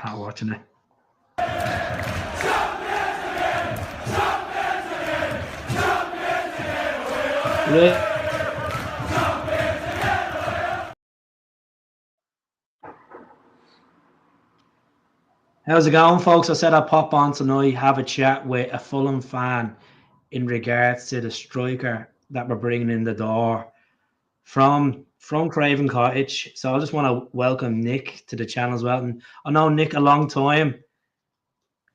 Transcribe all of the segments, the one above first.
Not watching it. How's it going, folks? I said I'd pop on tonight, have a chat with a Fulham fan in regards to the striker that we're bringing in the door from Craven Cottage. So I just want to welcome Nick to the channel as well. And I know Nick a long time.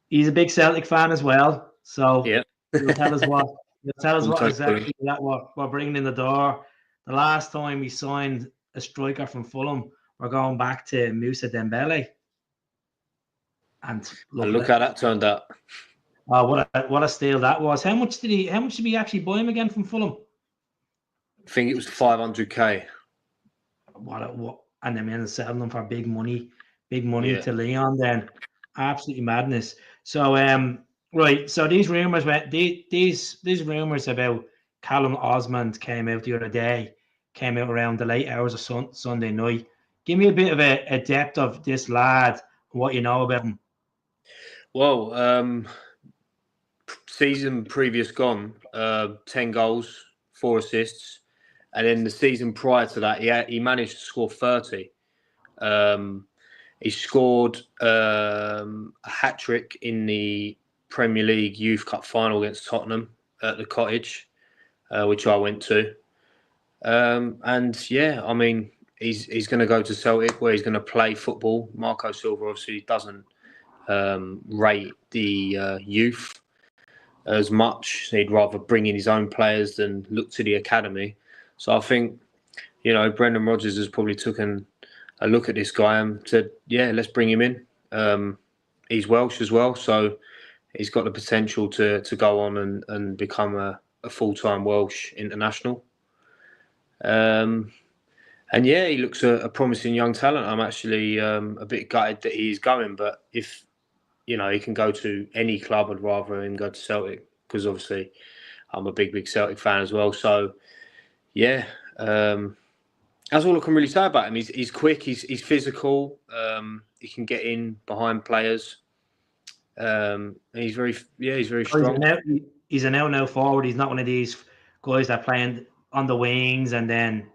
He's a big Celtic fan as well. So yeah, he'll tell us what exactly that we're bringing in the door. The last time we signed a striker from Fulham, we're going back to Moussa Dembele. And look how that turned out. What a steal that was. How much did we actually buy him again from Fulham? I think it was 500k. What and then we ended up selling them for big money to Leon then. Absolutely madness. So right, so these rumors about Callum Osmond came out the other day, came out around the late hours of Sunday night. Give me a bit of a depth of this lad, what you know about him. Well, season previous gone, 10 goals, 4 assists, and then the season prior to that, he managed to score 30. He scored a hat-trick in the Premier League Youth Cup final against Tottenham at the Cottage, which I went to. And yeah, I mean, he's going to go to Celtic where he's going to play football. Marco Silva obviously doesn't rate the youth as much. He'd rather bring in his own players than look to the academy. So I think, Brendan Rodgers has probably taken a look at this guy and said, let's bring him in. He's Welsh as well, so he's got the potential to go on and become a full-time Welsh international. And yeah, he looks a promising young talent. I'm actually a bit gutted that he's going, but if he can go to any club, I'd rather him go to Celtic because obviously I'm a big Celtic fan as well. So yeah, that's all I can really say about him. He's quick, he's physical, he can get in behind players. And he's very strong. He's an out forward. He's not one of these guys that playing on the wings and then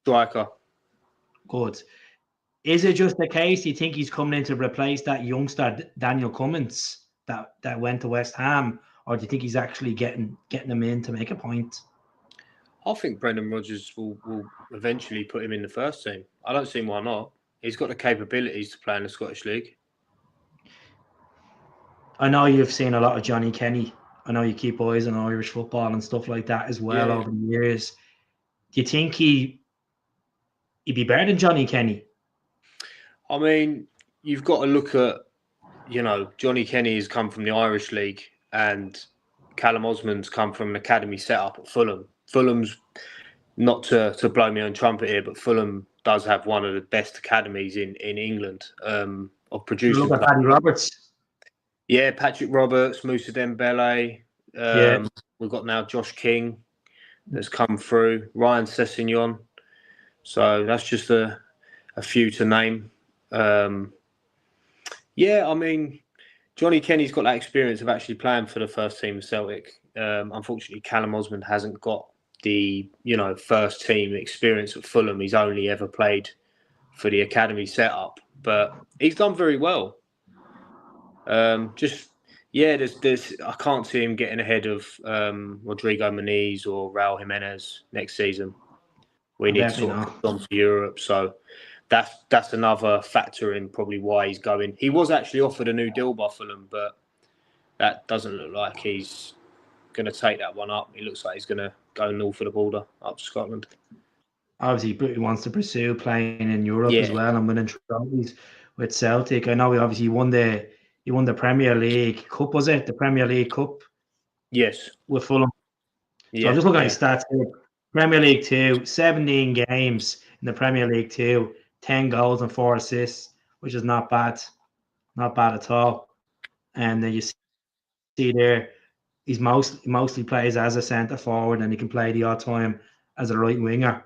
striker. Good. Is it just the case you think he's coming in to replace that youngster Daniel Cummins that went to West Ham, or do you think he's actually getting them in to make a point? I think Brendan Rodgers will eventually put him in the first team. I don't see why not. He's got the capabilities to play in the Scottish League. I know you've seen a lot of Johnny Kenny. I know you keep eyes on Irish football and stuff like that as well over the years. Do you think he'd be better than Johnny Kenny? I mean, you've got to look at, Johnny Kenny has come from the Irish League and Callum Osmond's come from an academy set up at Fulham. Fulham's, not to blow me on trumpet here, but Fulham does have one of the best academies in England of producing. Look at Paddy Roberts. Yeah, Patrick Roberts, Moussa Dembele. We've got now Josh King that's come through, Ryan Sessegnon. So that's just a few to name. I mean, Johnny Kenny's got that experience of actually playing for the first team of Celtic. Unfortunately, Callum Osmond hasn't got the first team experience at Fulham. He's only ever played for the academy setup, but he's done very well. There's I can't see him getting ahead of Rodrigo Muniz or Raul Jimenez next season. We need to sort of push on for Europe, so that's another factor in probably why he's going. He was actually offered a new deal by Fulham, but that doesn't look like he's going to take that one up. He looks like he's going to go north of the border up to Scotland. Obviously, he wants to pursue playing in Europe as well and winning trophies with Celtic. I know he won the Premier League Cup, was it? The Premier League Cup? Yes. With Fulham. So I'm just looking at his stats here. Premier League 2, 17 games in the Premier League 2, 10 goals and 4 assists, which is not bad. Not bad at all. And then you see there, he's mostly plays as a centre forward and he can play the odd time as a right winger.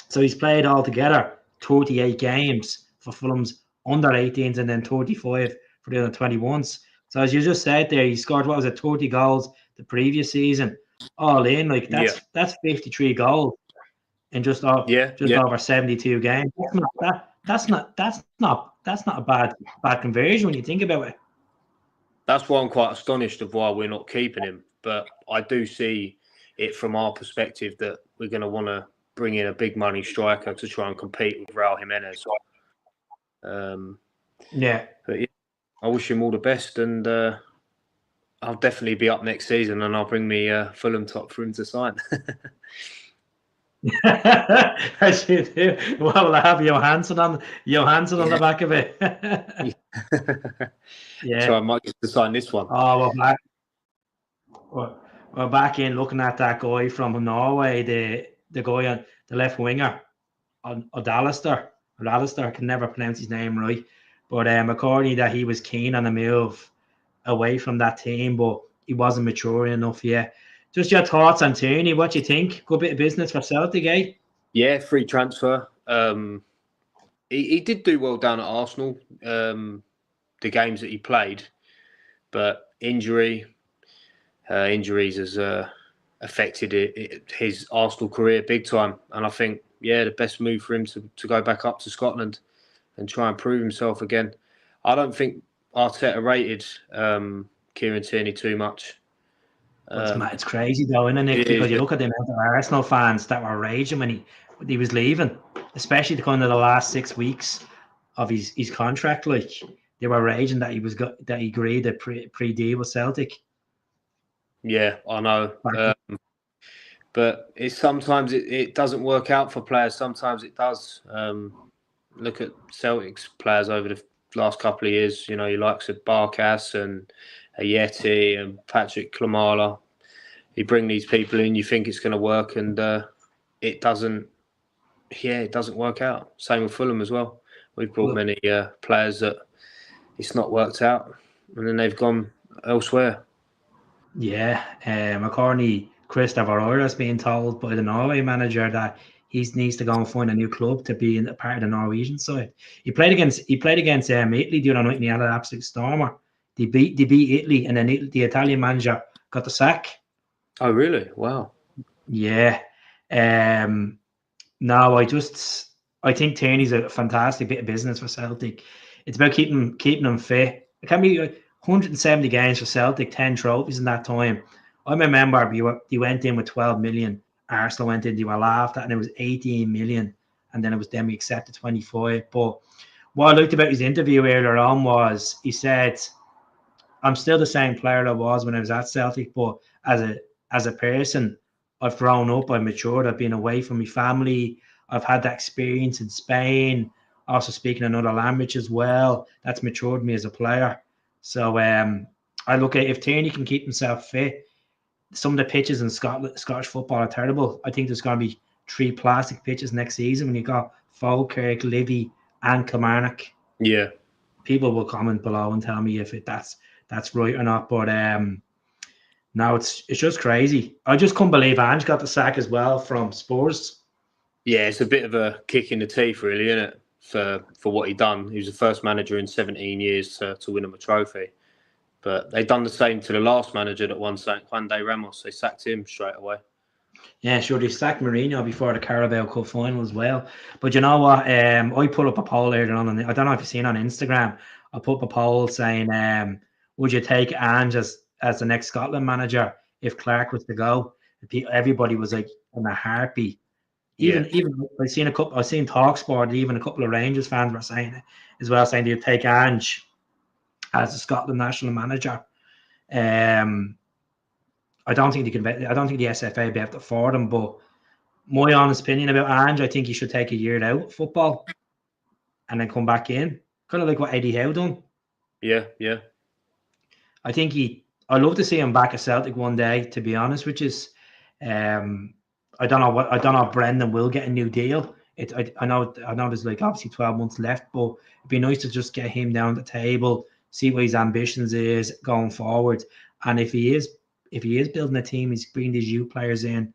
So he's played altogether 38 games for Fulham's under 18s and then 35 for the under 21s. So as you just said there, he scored, what was it, 30 goals the previous season, all in. Like that's 53 goals in just over 72 games. That's not a bad conversion when you think about it. That's why I'm quite astonished of why we're not keeping him. But I do see it from our perspective that we're going to want to bring in a big money striker to try and compete with Raul Jimenez. But yeah, I wish him all the best, and I'll definitely be up next season, and I'll bring me Fulham top for him to sign. As you do. Well, I have Johansson on the back of it. So I might get to sign this one. Oh, we're back in looking at that guy from Norway, the guy on the left winger, Odalister. I can never pronounce his name right. But according that he was keen on a move away from that team, but he wasn't mature enough yet. Just your thoughts on Tierney. What do you think? Good bit of business for Celtic, eh? Yeah, free transfer. He did do well down at Arsenal, the games that he played, but injuries has affected his Arsenal career big time. And I think, the best move for him to go back up to Scotland and try and prove himself again. I don't think Arteta rated Kieran Tierney too much. It's crazy though, isn't it? Because you look at the amount of Arsenal fans that were raging when he was leaving, especially the kind of the last 6 weeks of his contract. Like they were raging that he agreed a pre-deal with Celtic. Yeah, I know. But sometimes it doesn't work out for players. Sometimes it does. Look at Celtic's players over the last couple of years. You know, your likes of Barkas and Ayeti and Patrick Klamala. You bring these people in, you think it's going to work, and it doesn't. Yeah, it doesn't work out. Same with Fulham as well. We've brought many players that it's not worked out, and then they've gone elsewhere. Yeah, according Christopher Oyra's being told by the Norway manager that he needs to go and find a new club to be a part of the Norwegian side. He played against Italy the other night, and he had an absolute stormer. They beat Italy, and then the Italian manager got the sack. Oh, really? Wow. Yeah. No, I think Tierney's a fantastic bit of business for Celtic. It's about keeping them fit. It can be 170 games for Celtic, 10 trophies in that time. I remember he went in with 12 million. Arsenal went in, they were laughed at, and it was 18 million. And then we accepted 25. But what I liked about his interview earlier on was he said, I'm still the same player I was when I was at Celtic, but as a person, I've grown up, I've matured, I've been away from my family, I've had that experience in Spain, also speaking another language as well. That's matured me as a player. So I look at if Tierney can keep himself fit. Some of the pitches in Scottish football are terrible. I think there's going to be 3 plastic pitches next season when you got Falkirk, Livy, and Kilmarnock. Yeah. People will comment below and tell me if that's right or not. But no, it's just crazy. I just couldn't believe Ange got the sack as well from Spurs. Yeah, it's a bit of a kick in the teeth, really, isn't it? For what he done. He was the first manager in 17 years to win him a trophy. But they've done the same to the last manager that won Juan de Ramos. They sacked him straight away. Yeah, sure. They sacked Mourinho before the Carabao Cup final as well. But you know what? I put up a poll earlier on. I don't know if you've seen on Instagram. I put up a poll saying, would you take Ange as the next Scotland manager if Clark was to go? Everybody was like in a heartbeat. Even I've seen TalkSport. Even a couple of Rangers fans were saying it as well, saying they'd take Ange as the Scotland national manager. I don't think the SFA would be able to afford him, but my honest opinion about Ange, I think he should take a year out of football and then come back in. Kind of like what Eddie Howe done. Yeah. I think I'd love to see him back at Celtic one day, to be honest, which is I don't know if Brendan will get a new deal. I know there's like obviously 12 months left, but it'd be nice to just get him down the table, see what his ambitions is going forward. And if he is building a team, he's bringing these youth players in.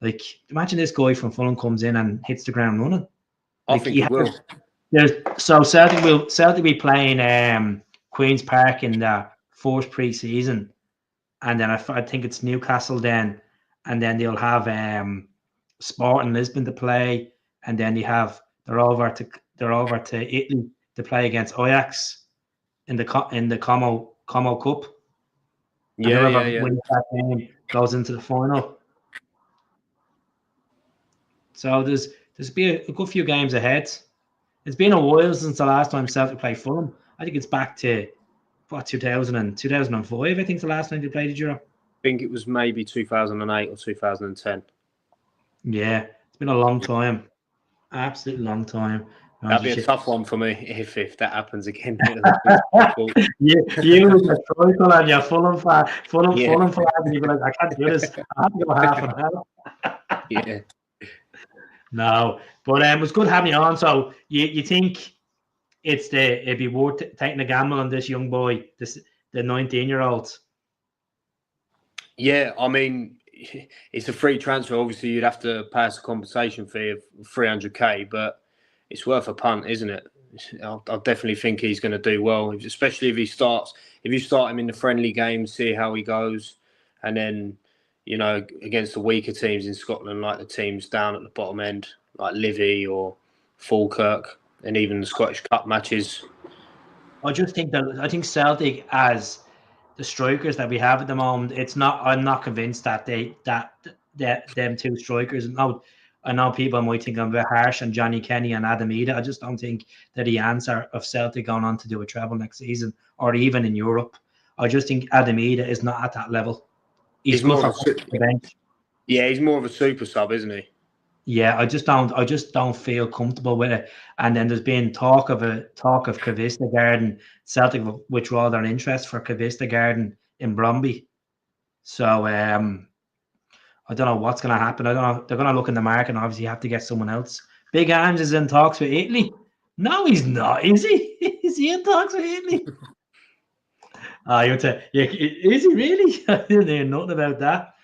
Like, imagine this guy from Fulham comes in and hits the ground running. I think he will. So Celtic be playing Queen's Park in the first pre-season, and then I think it's Newcastle then, and then they'll have Sporting Lisbon to play, and then they're over to Italy to play against Ajax in the Como Cup, and Yeah, whoever yeah, yeah. wins that game goes into the final. So there's been a good few games ahead. It's been a while since the last time Celtic played Fulham. I think it's back to 2005. I think it's the last time they played the Euro. I think it was maybe 2008 or 2010. Yeah, it's been a long time. Absolutely long time. That'd be a tough one for me if that happens again. You with the Troika and your Fulham fan, Fulham fan, and you'd be like, I can't do this. I have to go half an hour. Yeah. No, but it was good having you on. So you think it'd be worth taking a gamble on this young boy, the 19-year-old? Yeah, I mean, it's a free transfer. Obviously, you'd have to pass a compensation fee of 300k, but it's worth a punt, isn't it? I definitely think he's going to do well, especially if you start him in the friendly games, see how he goes, and then against the weaker teams in Scotland, like the teams down at the bottom end, like Livy or Falkirk, and even the Scottish Cup matches. I think Celtic, as the strikers that we have at the moment, I'm not convinced that them two strikers. I know people might think I'm a bit harsh on Johnny Kenny and Adam Ida. I just don't think that the answer of Celtic going on to do a treble next season or even in Europe. I just think Adam Ida is not at that level. He's good for the bench. Yeah, he's more of a super sub, isn't he? Yeah, I just don't feel comfortable with it. And then there's been talk of Kvista Garden. Celtic withdraw their interest for Kvista Garden in Bromby. So I don't know what's going to happen. I don't know. They're going to look in the market and obviously have to get someone else. Big Arms is in talks with Italy. No, he's not. Is he? Is he in talks with Italy? Is he really? I didn't hear nothing about that.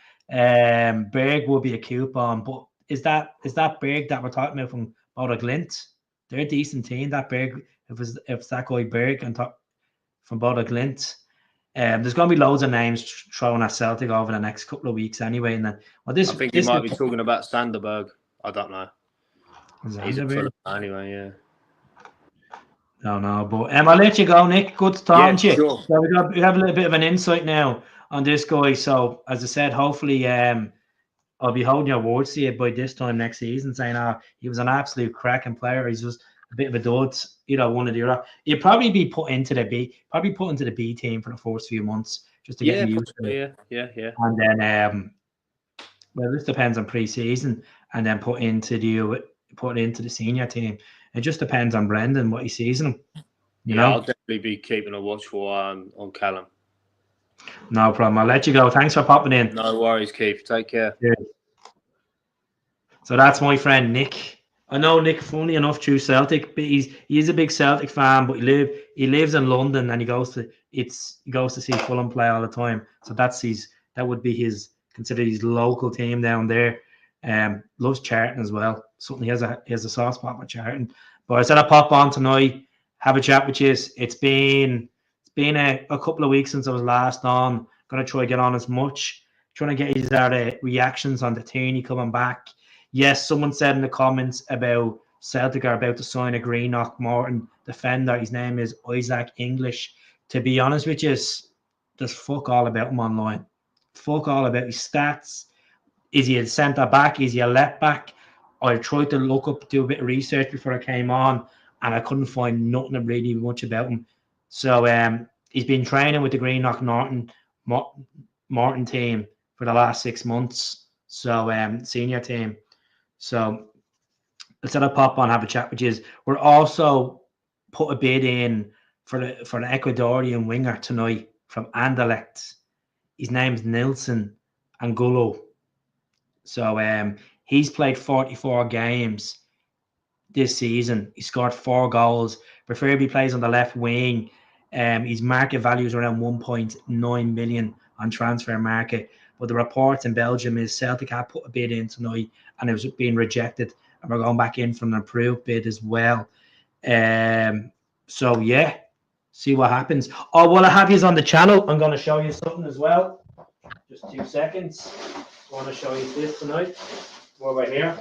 Berg will be a coupon, but is that Berg that we're talking about from Bodo Glint? They're a decent team. That Berg, if it's that guy Berg and from Bodo Glint. There's going to be loads of names thrown at Celtic over the next couple of weeks anyway. And then, I think you might be talking about Sanderberg. I don't know. He's a Fulham anyway, yeah. No, but I'll let you go, Nick. Good to talk to you. Sure. So we have a little bit of an insight now on this guy. So as I said, hopefully I'll be holding your words to you by this time next season, saying he was an absolute cracking player. He's just a bit of a dud, one or the other. He'll probably be put into the B team for the first few months just to get him used to it. Yeah. And then this depends on pre-season, and then put into the senior team. It just depends on Brendan what he sees in him. I'll definitely be keeping a watchful eye on Callum. No problem. I'll let you go. Thanks for popping in. No worries, Keith. Take care. Yeah. So that's my friend Nick. I know Nick, funny enough, through Celtic, but he's a big Celtic fan, but he lives in London and he goes to see Fulham play all the time. So that would be considered his local team down there. Loves Charlton as well. Something he has a soft spot for Charlton. But I said I'd pop on tonight, have a chat with you. It's been a couple of weeks since I was last on. Gonna try to get on as much. Trying to get his reactions on the Tierney coming back. Yes, someone said in the comments about Celtic are about to sign a Greenock Morton defender. His name is Isaac English. To be honest with you, there's fuck all about him online. Fuck all about his stats. Is he a centre back? Is he a left back? I tried to do a bit of research before I came on, and I couldn't find nothing really much about him. So he's been training with the Greenock Morton team for the last 6 months. So senior team. So instead of pop on, have a chat with you. We're also put a bid in for an Ecuadorian winger tonight from Anderlecht. His name's Nilson Angulo. So he's played 44 games this season. He scored 4 goals. Preferably plays on the left wing. His market value is around 1.9 million on transfer market. But the reports in Belgium is Celtic have put a bid in tonight and it was being rejected. And we're going back in from an approved bid as well. So yeah, see what happens. Oh, while I have you on the channel, I'm going to show you something as well. Just 2 seconds. I want to show you this tonight. Over here.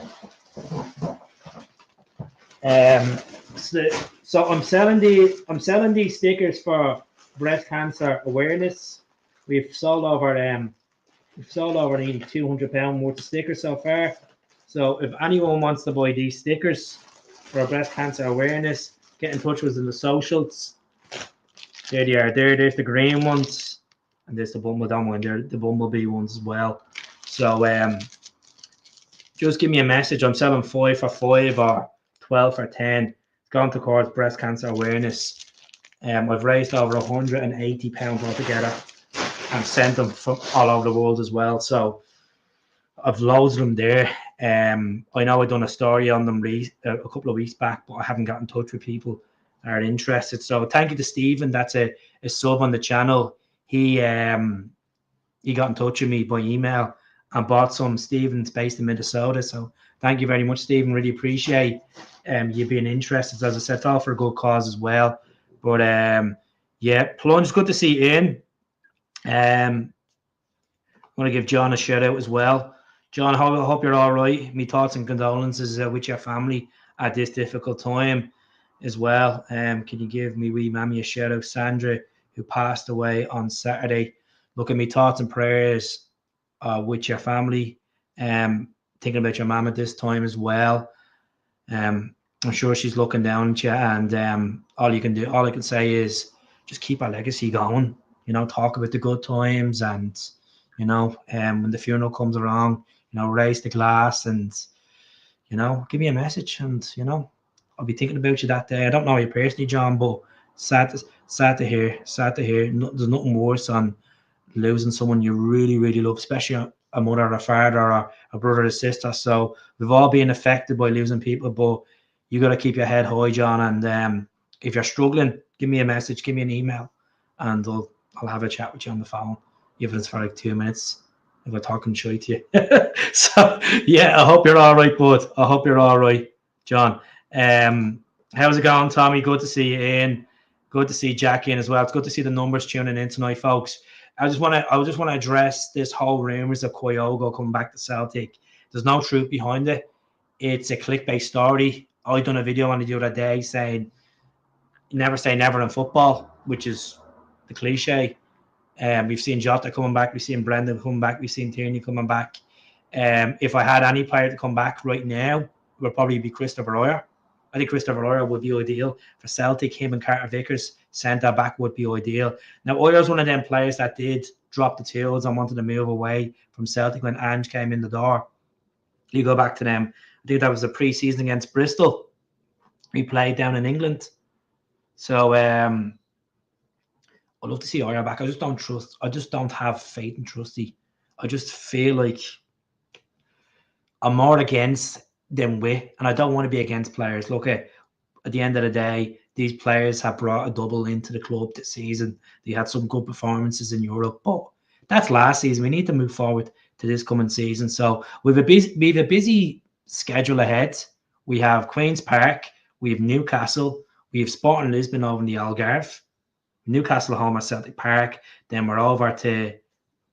So I'm selling these stickers for breast cancer awareness. We've sold over nearly £200 worth of stickers so far. So if anyone wants to buy these stickers for breast cancer awareness, get in touch with us in the socials. There they are. There's the green ones, and there's the Bumblebee one. They're the Bumblebee ones as well. So just give me a message. I'm selling 5 for 5 or 12 for 10. It's gone towards breast cancer awareness. I've raised over £180 altogether and sent them from all over the world as well. So I've loads of them there. I know I've done a story on them a couple of weeks back, but I haven't got in touch with people that are interested. So thank you to Stephen. That's a sub on the channel. He got in touch with me by email and bought some. Stephen's based in Minnesota. So thank you very much, Stephen. Really appreciate you being interested. As I said, it's all for a good cause as well. But yeah, Plunge, good to see you in. I want to give John a shout out as well. John, I hope you're all right. My thoughts and condolences with your family at this difficult time as well. Can you give me wee mammy a shout out, Sandra, who passed away on Saturday? Look at me, thoughts and prayers with your family. Thinking about your mum at this time as well. I'm sure she's looking down at you, and all I can say is just keep our legacy going. You know, talk about the good times, and you know, when the funeral comes around, you know, raise the glass, and you know, give me a message, and you know, I'll be thinking about you that day. I don't know you personally, John, but sad to hear. There's nothing worse than losing someone you really, really love, especially a mother or a father or a brother or a sister. So we've all been affected by losing people, but you got to keep your head high, John. And if you're struggling, give me a message, give me an email, and I'll have a chat with you on the phone, even if it's for like 2 minutes. If I'm talking shit to you. So yeah, I hope you're all right, bud. I hope you're all right, John. How's it going, Tommy? Good to see you in. Good to see Jackie in as well. It's good to see the numbers tuning in tonight, folks. I just want to address this whole rumors of Kyogo coming back to Celtic. There's no truth behind it. It's a clickbait story. I done a video on it the other day saying never say never in football, which is the cliche. We've seen Jota coming back. We've seen Brendan coming back. We've seen Tierney coming back. If I had any player to come back right now, it would probably be Christopher Royer. I think Christopher Royer would be ideal for Celtic. Him and Carter Vickers, centre back, would be ideal. Now, Royer's one of them players that did drop the tools and wanted to move away from Celtic when Ange came in the door. You go back to them. I think that was a pre-season against Bristol. He played down in England. So I'd love to see Royer back. I just don't have faith in Trusty. I just feel like I'm more against than with, and I don't want to be against players. Look, at the end of the day, these players have brought a double into the club this season. They had some good performances in Europe, but that's last season. We need to move forward to this coming season. So we have a busy schedule ahead. We have Queen's Park, we have Newcastle, we have Sporting Lisbon over in the Algarve, Newcastle home at Celtic Park. Then we're over to,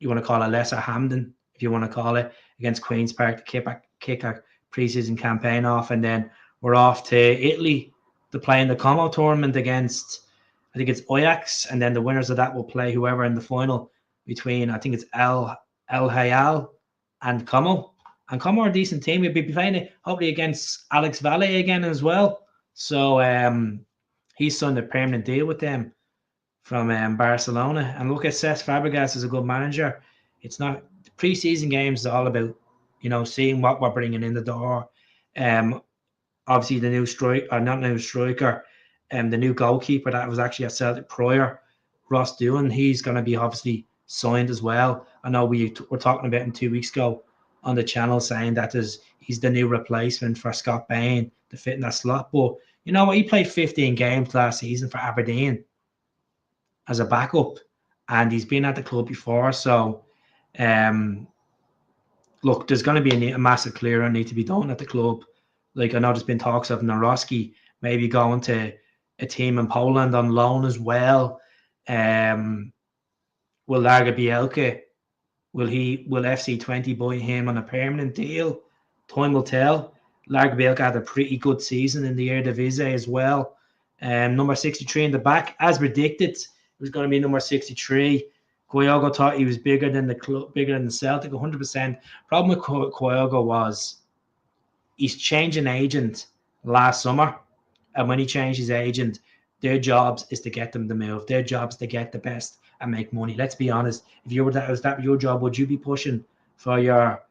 you want to call it Lesser Hamden, if you want to call it, against Queen's Park to kick our pre-season campaign off. And then we're off to Italy to play in the Como tournament against, I think it's Ajax, and then the winners of that will play whoever in the final between, I think it's El Hayal and Como. And Como are a decent team. We'll be playing it hopefully against Alex Valle again as well. So he's signed a permanent deal with them from Barcelona. And look at Cesc Fabregas is a good manager. It's not pre-season games is all about, you know, seeing what we're bringing in the door. Obviously the new striker, the new goalkeeper that was actually at Celtic prior, Ross Doohan, he's going to be obviously signed as well. I know we were talking about him 2 weeks ago on the channel saying that he's the new replacement for Scott Bain to fit in that slot. But you know what? He played 15 games last season for Aberdeen as a backup, and he's been at the club before. So, look, there's going to be a massive clear need to be done at the club. Like, I know there's been talks of Naroski maybe going to a team in Poland on loan as well. Will Larga Bielka, will FC20 buy him on a permanent deal? Time will tell. Larga Bielka had a pretty good season in the Eredivisie as well. Number 63 in the back, as predicted, it was going to be number 63. Kyogo thought he was bigger than the club, bigger than the Celtic, 100%. Problem with Kyogo was he's changing agent last summer, and when he changed his agent, their jobs is to get them to move. Their jobs to get the best and make money. Let's be honest. If you were that, was that your job? Would you be pushing for your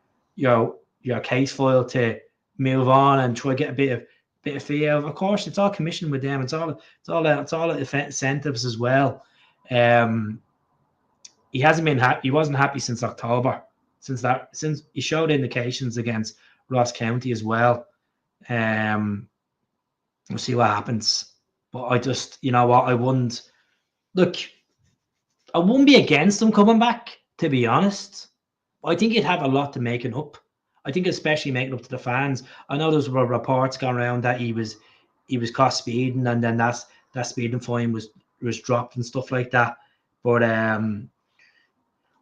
case file to move on and try to get a bit of fee out? Of course, it's all commission with them. It's all incentives as well. He hasn't been happy. He wasn't happy since October. Since he showed indications against Ross County as well. We'll see what happens. But I just, you know what, I wouldn't be against him coming back, to be honest. I think he'd have a lot to make it up. I think especially making up to the fans. I know there's reports going around that he was caught speeding, and then that speeding fine was dropped and stuff like that. But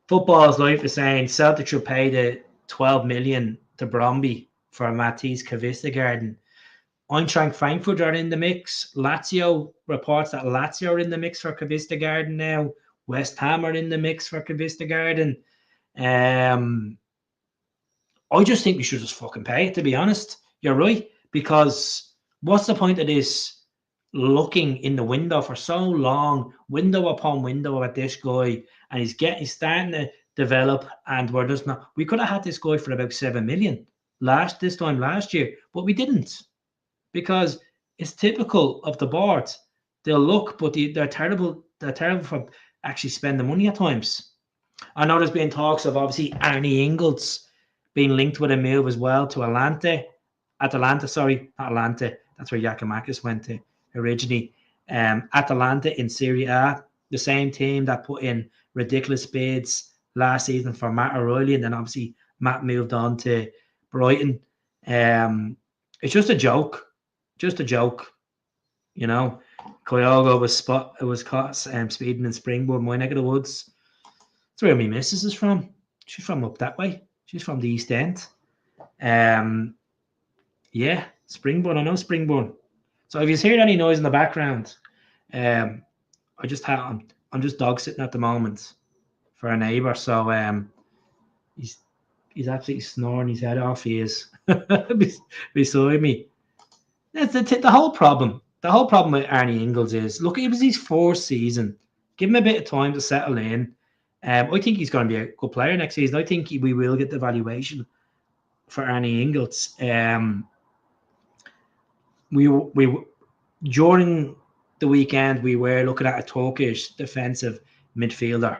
Football's Life is saying Celtic should pay the 12 million to Bromby for Matisse Kvistergaard. Eintracht Frankfurt are in the mix. Lazio reports that Lazio are in the mix for Kvistergaard now. West Ham are in the mix for Kvistergaard. I just think we should just fucking pay it, to be honest. You're right. Because what's the point of this looking in the window for so long, window upon window at this guy, and he's starting to develop, and we're just not. We could have had this guy for about 7 million this time last year, but we didn't. Because it's typical of the board. They'll look, but they're terrible. They're terrible for actually spending money at times. I know there's been talks of obviously Arnie Ingles being linked with a move as well to Atalanta. Not Atalanta. That's where Giakoumakis went to originally. Atalanta in Serie A, the same team that put in ridiculous bids last season for Matt O'Reilly, and then obviously Matt moved on to Brighton. It's just a joke. Just a joke, you know. Kyogo was caught speeding in Springboard, my neck of the woods. That's where my missus is from. She's from up that way. She's from the East End. Yeah, Springboard. I know Springboard. So if you hear any noise in the background, I'm just dog sitting at the moment for a neighbour. So he's absolutely snoring his head off. He is beside me. That's the whole problem. The whole problem with Arnie Ingles is, look, it was his fourth season. Give him a bit of time to settle in. I think he's going to be a good player next season. I think we will get the valuation for Arnie Ingles. We during the weekend we were looking at a Turkish defensive midfielder,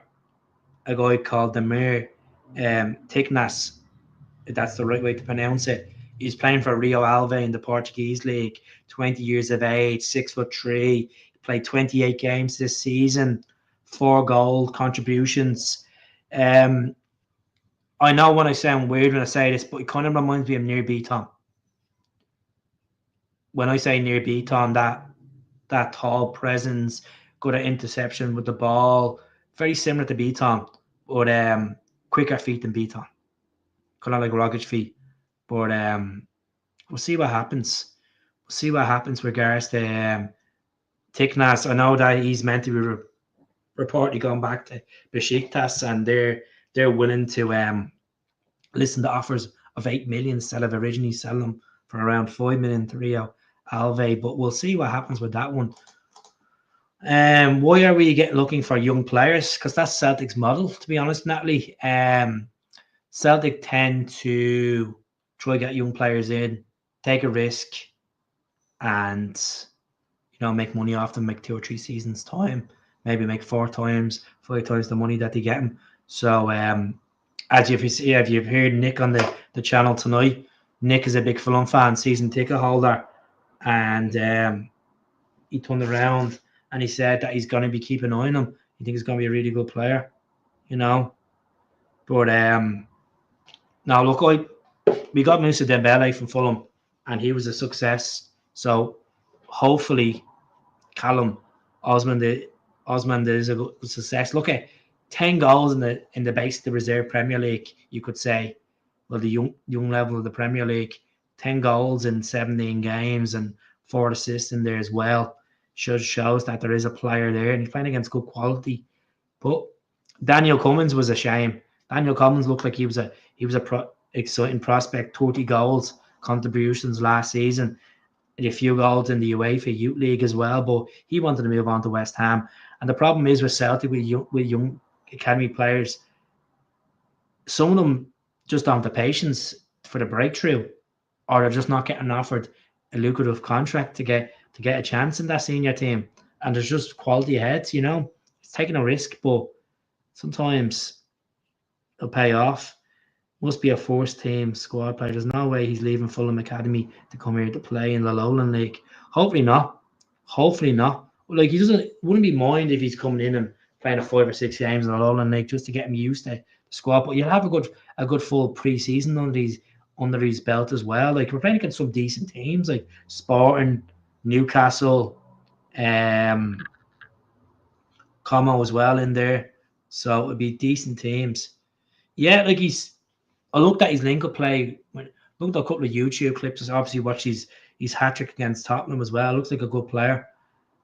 a guy called Demir Tiknas. If that's the right way to pronounce it. He's playing for Rio Ave in the Portuguese league. 20 years of age, 6'3". He played 28 games this season, 4 goal contributions. I know when I sound weird when I say this, but it kind of reminds me of Near Beaton. When I say Near Beaton, that tall presence, good at interception with the ball, very similar to Beaton, but quicker feet than Beaton. Kind of like Rogic feet. But we'll see what happens. We'll see what happens with regards to Tiknas. I know that he's meant to be reportedly going back to Besiktas, and they're willing to listen to offers of 8 million instead of originally selling them for around 5 million to Rio Ave. But we'll see what happens with that one. Why are we looking for young players? Because that's Celtic's model, to be honest, Natalie. Celtic tend to try to get young players in, take a risk, and make money off them, make 2 or 3 seasons time, maybe make 4 times, 5 times the money that they get them. So as if you've heard Nick on the channel tonight, Nick is a big Fulham fan, season ticket holder, and he turned around and he said that he's going to be keeping an eye on him. He thinks he's going to be a really good player, But now look, we got Moussa Dembele from Fulham, and he was a success. So hopefully Callum Osmond is a good success. Look at 10 goals in the base of the reserve Premier League, you could say. Well, the young level of the Premier League, 10 goals in 17 games and 4 assists in there as well. Shows that there is a player there, and he's playing against good quality. But Daniel Cummins was a shame. Daniel Cummins looked like he was a exciting prospect. 30 goals contributions last season. A few goals in the UEFA Youth League as well, but he wanted to move on to West Ham. And the problem is with Celtic, with young academy players, some of them just don't have the patience for the breakthrough, or they're just not getting offered a lucrative contract to get a chance in that senior team. And there's just quality heads, It's taking a risk, but sometimes it'll pay off. Must be a first team squad player. There's no way he's leaving Fulham Academy to come here to play in the Lowland League. Hopefully not. Like, he wouldn't be mind if he's coming in and playing 5 or 6 games in the Lowland League just to get him used to the squad. But you'll have a good full pre-season under his belt as well. Like, we're playing against some decent teams like Sporting, Newcastle, Como as well in there. So it'd be decent teams. Yeah, like I looked at his link-up play. Looked at a couple of YouTube clips. Obviously watched his hat-trick against Tottenham as well. Looks like a good player.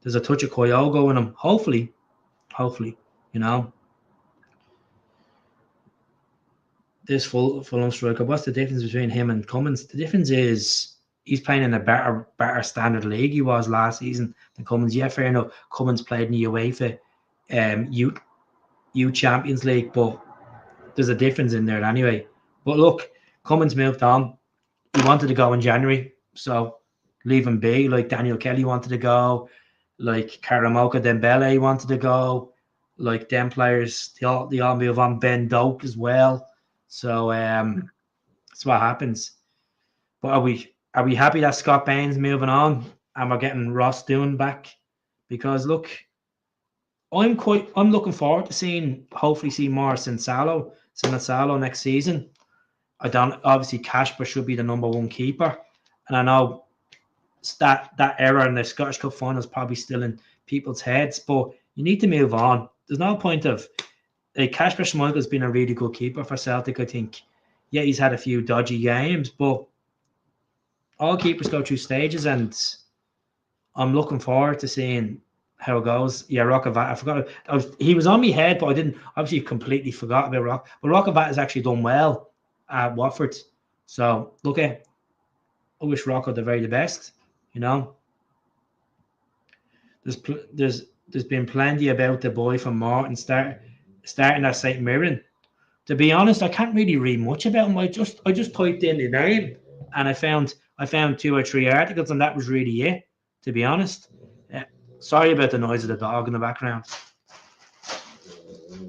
There's a touch of Kyogo in him. Hopefully, this Fulham striker. What's the difference between him and Cummins? The difference is he's playing in a better standard league he was last season than Cummins. Yeah, fair enough. Cummins played in the UEFA Youth Champions League, but there's a difference in there anyway. But look, Cummins moved on. He wanted to go in January, so leave him be. Like Daniel Kelly wanted to go, like Karamoka Dembele wanted to go, like them players, they all move on. Ben Doak as well. So that's what happens. But are we happy that Scott Bain's moving on and we're getting Ross Doon back? Because look, I'm looking forward to hopefully see more Sinsalo next season. Obviously Casper should be the number one keeper, and I know that error in the Scottish Cup final is probably still in people's heads, but you need to move on. There's no point of Casper Schmeichel's been a really good keeper for Celtic, I think. Yeah, he's had a few dodgy games, but all keepers go through stages, and I'm looking forward to seeing how it goes. Yeah, Rockavat. I forgot. He was on my head, but I didn't. Obviously, completely forgot about Rock. But Rockavat has actually done well at Watford. So look at. I wish Rocco the very best. There's been plenty about the boy from Morton starting at St. Mirren. To be honest, I can't really read much about him. I just typed in the name and I found 2 or 3 articles, and that was really it. To be honest. Sorry about the noise of the dog in the background.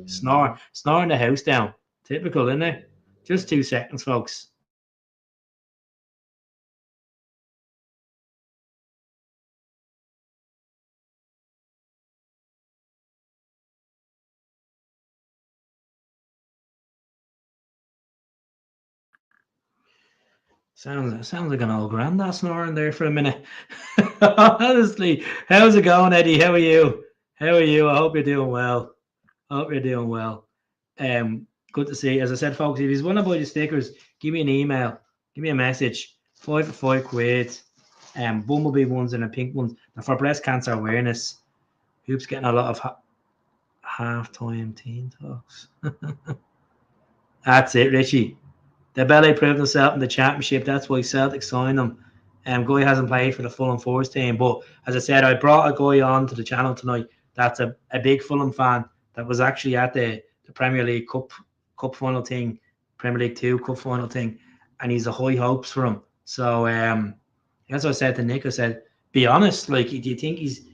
Snoring the house down. Typical, isn't it? Just 2 seconds, folks. Sounds like an old granddad snoring there for a minute. Honestly, how's it going, Eddie? How are you? I hope you're doing well. Good to see you. As I said, folks, if you want to buy the stickers, give me an email, give me a message. 5 for £5. Bumblebee ones and a pink ones. They're for breast cancer awareness. Hoop's getting a lot of half-time teen talks. That's it, Richie. Dembele proved himself in the championship. That's why Celtic signed him. Guy hasn't played for the Fulham Force team, but as I said, I brought a guy on to the channel tonight that's a big Fulham fan that was actually at the Premier League Cup final thing, Premier League 2 Cup final thing, and he's a high hopes for him. So as I said to Nick, I said, be honest, like, do you think he's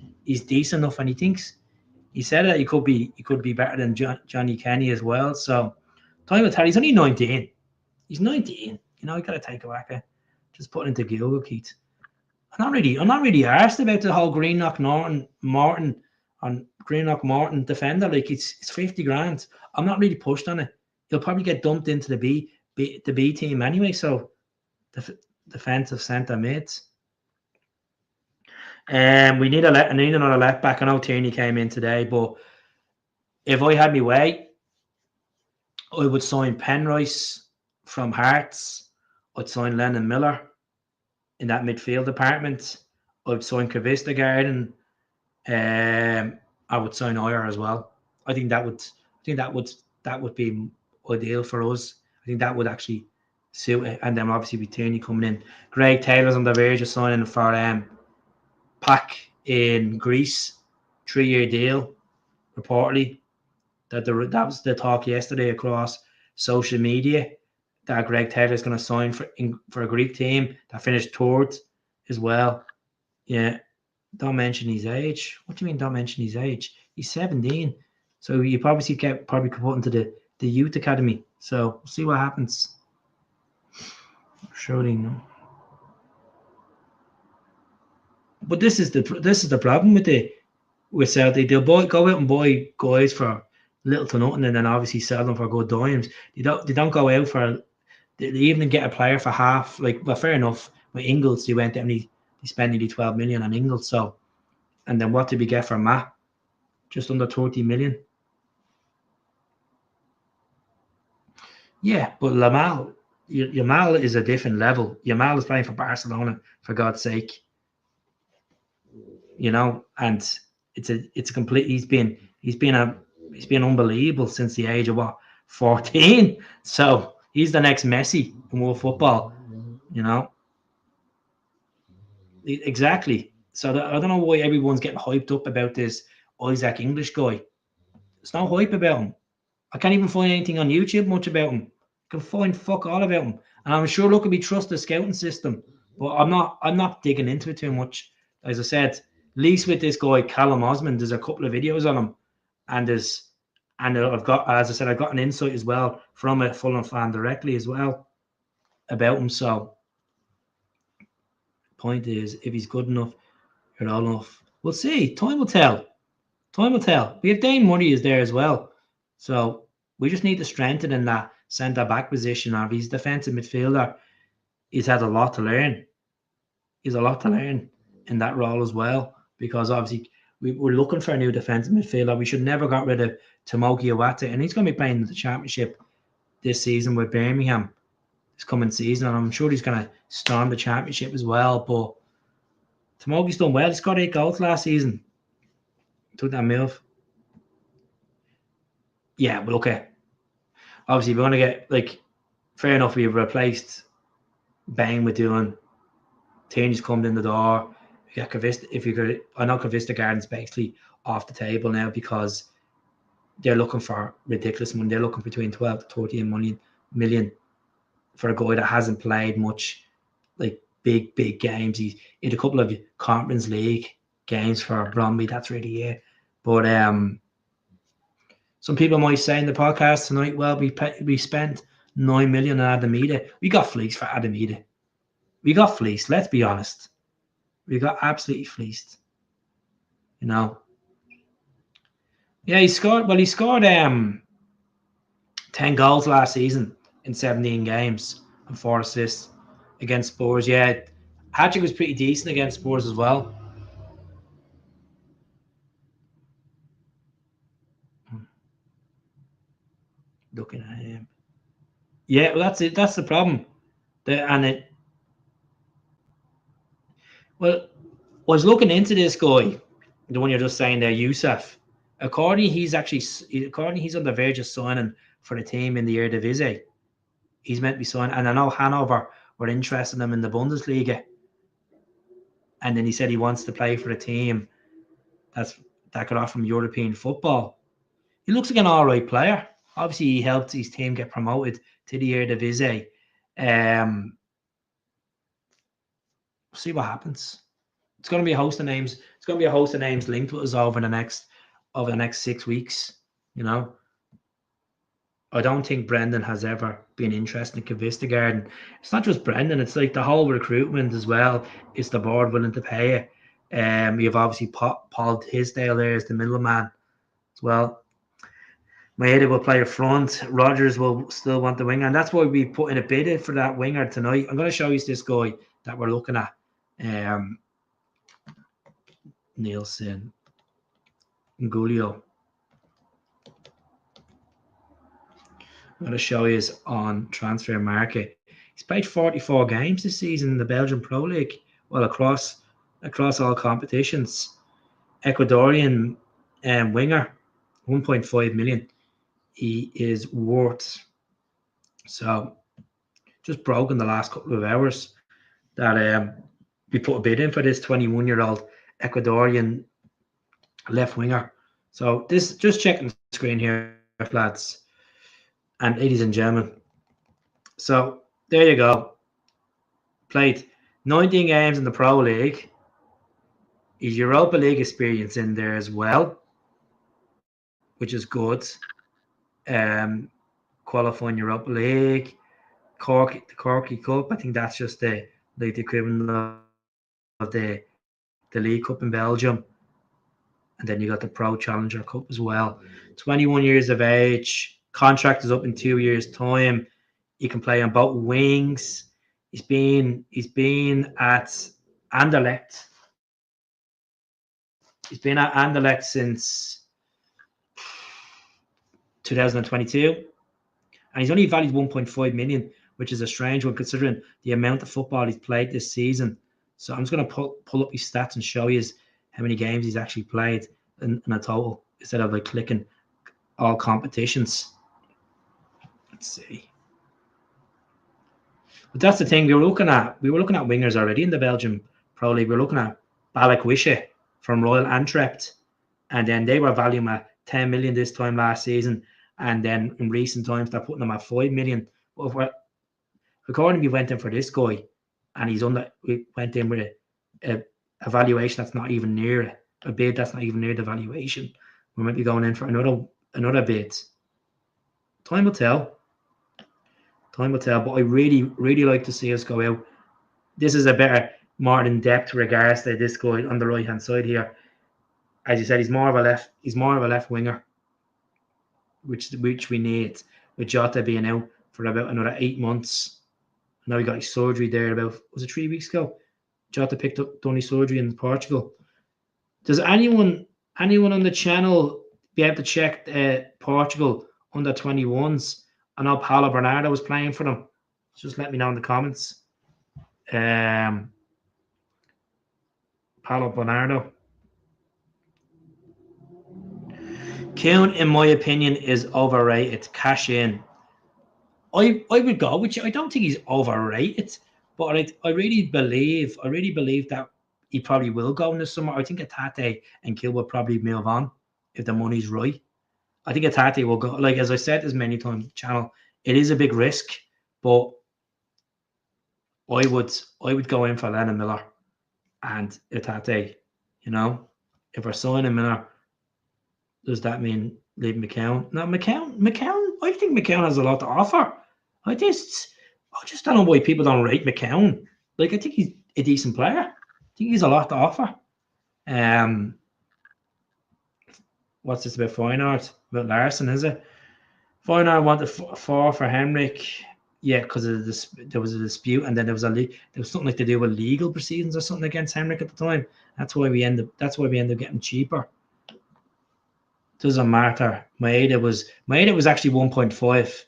decent enough? And he said that he could be better than Johnny Kenny as well. So time will tell. He's only 19. He's 19. You got to take a whacker. Just put it into Google, Keith. I'm not really asked about the whole Greenock Morton defender. Like, it's 50 grand. I'm not really pushed on it. He'll probably get dumped into the B team anyway. So defensive centre mids. We need another left back. I know Tierney came in today, but if I had my way, I would sign Penrice from Hearts. I'd sign Lennon Miller in that midfield department. I'd sign Kavista Garden. I would sign Oyer as well. I think that would be ideal for us. I think that would actually suit it. And then obviously with Tierney coming in, Greg Taylor's on the verge of signing for Pack in Greece, 3-year deal. Reportedly, that was the talk yesterday across social media that Greg Taylor's going to sign for a Greek team that finished third as well. Yeah. Don't mention his age. What do you mean? Don't mention his age? He's 17, so you probably get put into the youth academy. So we'll see what happens. Surely no. But this is the problem with Celtic. They'll go out and buy guys for little to nothing, and then obviously sell them for good dimes. They don't go out for. They even get a player for half. Well, fair enough. With Ingles, they spent nearly 12 million on Ingles. So, and then what did we get for Matt? Just under 30 million. Yeah, but Yamal is a different level. Yamal is playing for Barcelona, for God's sake. And it's a complete. He's been unbelievable since the age of 14. So he's the next Messi in world football. Exactly. So I don't know why everyone's getting hyped up about this Isaac English guy. There's no hype about him. I can't even find anything on YouTube much about him. I can find fuck all about him. And I'm sure we trust the scouting system, but I'm not digging into it too much. As I said, at least with this guy Callum Osmond, there's a couple of videos on him, and I've got an insight as well from a Fulham fan directly as well about him. So point is, if he's good enough or not enough, we'll see. Time will tell. We have Dane Murray is there as well, so we just need to strengthen in that centre back position. Or if he's defensive midfielder, he's had a lot to learn. He's a lot to learn in that role as well, because obviously we're looking for a new defensive midfielder. We should never got rid of Tomoki Iwata, and he's going to be playing the championship this season with Birmingham this coming season, and I'm sure he's going to storm the championship as well. But Tomoki's done well. He scored 8 goals last season. Took that move. Yeah, but okay. Obviously, we're going to get, fair enough, we've replaced Bang with Dylan. Tierney's come in the door. We got Kavista. I know Kavista Garden's basically off the table now because they're looking for ridiculous money. They're looking between 12 to 13 million for a guy that hasn't played much, big games. He's in a couple of Conference League games for Bromley. That's really it. But some people might say in the podcast tonight, well, we spent 9 million on Adamida. We got fleeced for Adamida. We got fleeced. Let's be honest. We got absolutely fleeced. Yeah, he scored 10 goals last season in 17 games and 4 assists against Spurs. Yeah, Hattrick was pretty decent against Spurs as well. Looking at him. Yeah, well, that's it. That's the problem. I was looking into this guy, the one you're just saying there, Youssef. According he's on the verge of signing for the team in the Eredivisie. He's meant to be signing, and I know Hanover were interested in him in the Bundesliga. And then he said he wants to play for a team that could offer him European football. He looks like an all right player. Obviously, he helped his team get promoted to the Eredivisie. See what happens. It's going to be a host of names. It's going to be a host of names linked with us over the next 6 weeks. I don't think Brendan has ever been interested in Kavista Garden. It's not just Brendan. It's the whole recruitment as well. Is the board willing to pay it? You've obviously Paul Tisdale there as the middleman as well. Maeda will play a front. Rogers will still want the winger, and that's why we put in a bid for that winger tonight. I'm going to show you this guy that we're looking at. Nilson, Angulo. I'm going to show you on transfer market. He's played 44 games this season in the Belgian Pro League, well across all competitions. Ecuadorian winger, 1.5 million. He is worth. So just broke in the last couple of hours that we put a bid in for this 21-year-old Ecuadorian left winger. So this, just checking the screen here, lads and ladies and gentlemen. So there you go. Played 19 games in the Pro League. His Europa League experience in there as well, which is good. Qualifying Europa League, the Corky Cup. I think that's just the equivalent of the League Cup in Belgium. And then you got the Pro Challenger Cup as well. 21 years of age. Contract is up in 2 years' time. He can play on both wings. He's been at Anderlecht. He's been at Anderlecht since 2022. And he's only valued 1.5 million, which is a strange one considering the amount of football he's played this season. So I'm just going to pull up his stats and show you how many games he's actually played in a total instead of like clicking all competitions. Let's see. But that's the thing we were looking at wingers already in the Belgian Pro League. We were looking at Balak from Royal Antwerp, and then they were valuing at 10 million this time last season, and then in recent times they're putting them at 5 million. But according we went in for this guy, and we went in with a valuation that's not even near it, a bid that's not even near the valuation. We might be going in for another bid. Time will tell. But I really, really like to see us go out. This is a better, more in-depth regards to this guy on the right-hand side here. As you said, he's more of a left winger, which we need, with Jota being out for about another 8 months. Now he got his surgery there about, was it 3 weeks ago? Jota done his surgery in Portugal. Does anyone on the channel be able to check Portugal under 21s? I know Paulo Bernardo was playing for them. Just let me know in the comments. Paulo Bernardo. Kuhn, in my opinion, is overrated. Cash in. I would go with you. I don't think he's overrated, but I really believe that he probably will go in the summer. I think Atate and Kill will probably move on if the money's right. I think Atate will go. Like, as I said as many times on the channel, it is a big risk, but I would go in for Lennon Miller and Atate. You know, if we're signing Miller, does that mean leave McCown? No, McCown. I think McCown has a lot to offer. I just don't know why people don't rate McCown. Like, I think he's a decent player. I think he's a lot to offer. What's this about Feyenoord? About Larson, is it? Feyenoord wanted 4 for Henrik. Yeah, because there was a dispute, and then there was something like to do with legal proceedings or something against Henrik at the time. That's why we end up getting cheaper. Doesn't matter. Maeda was actually 1.5.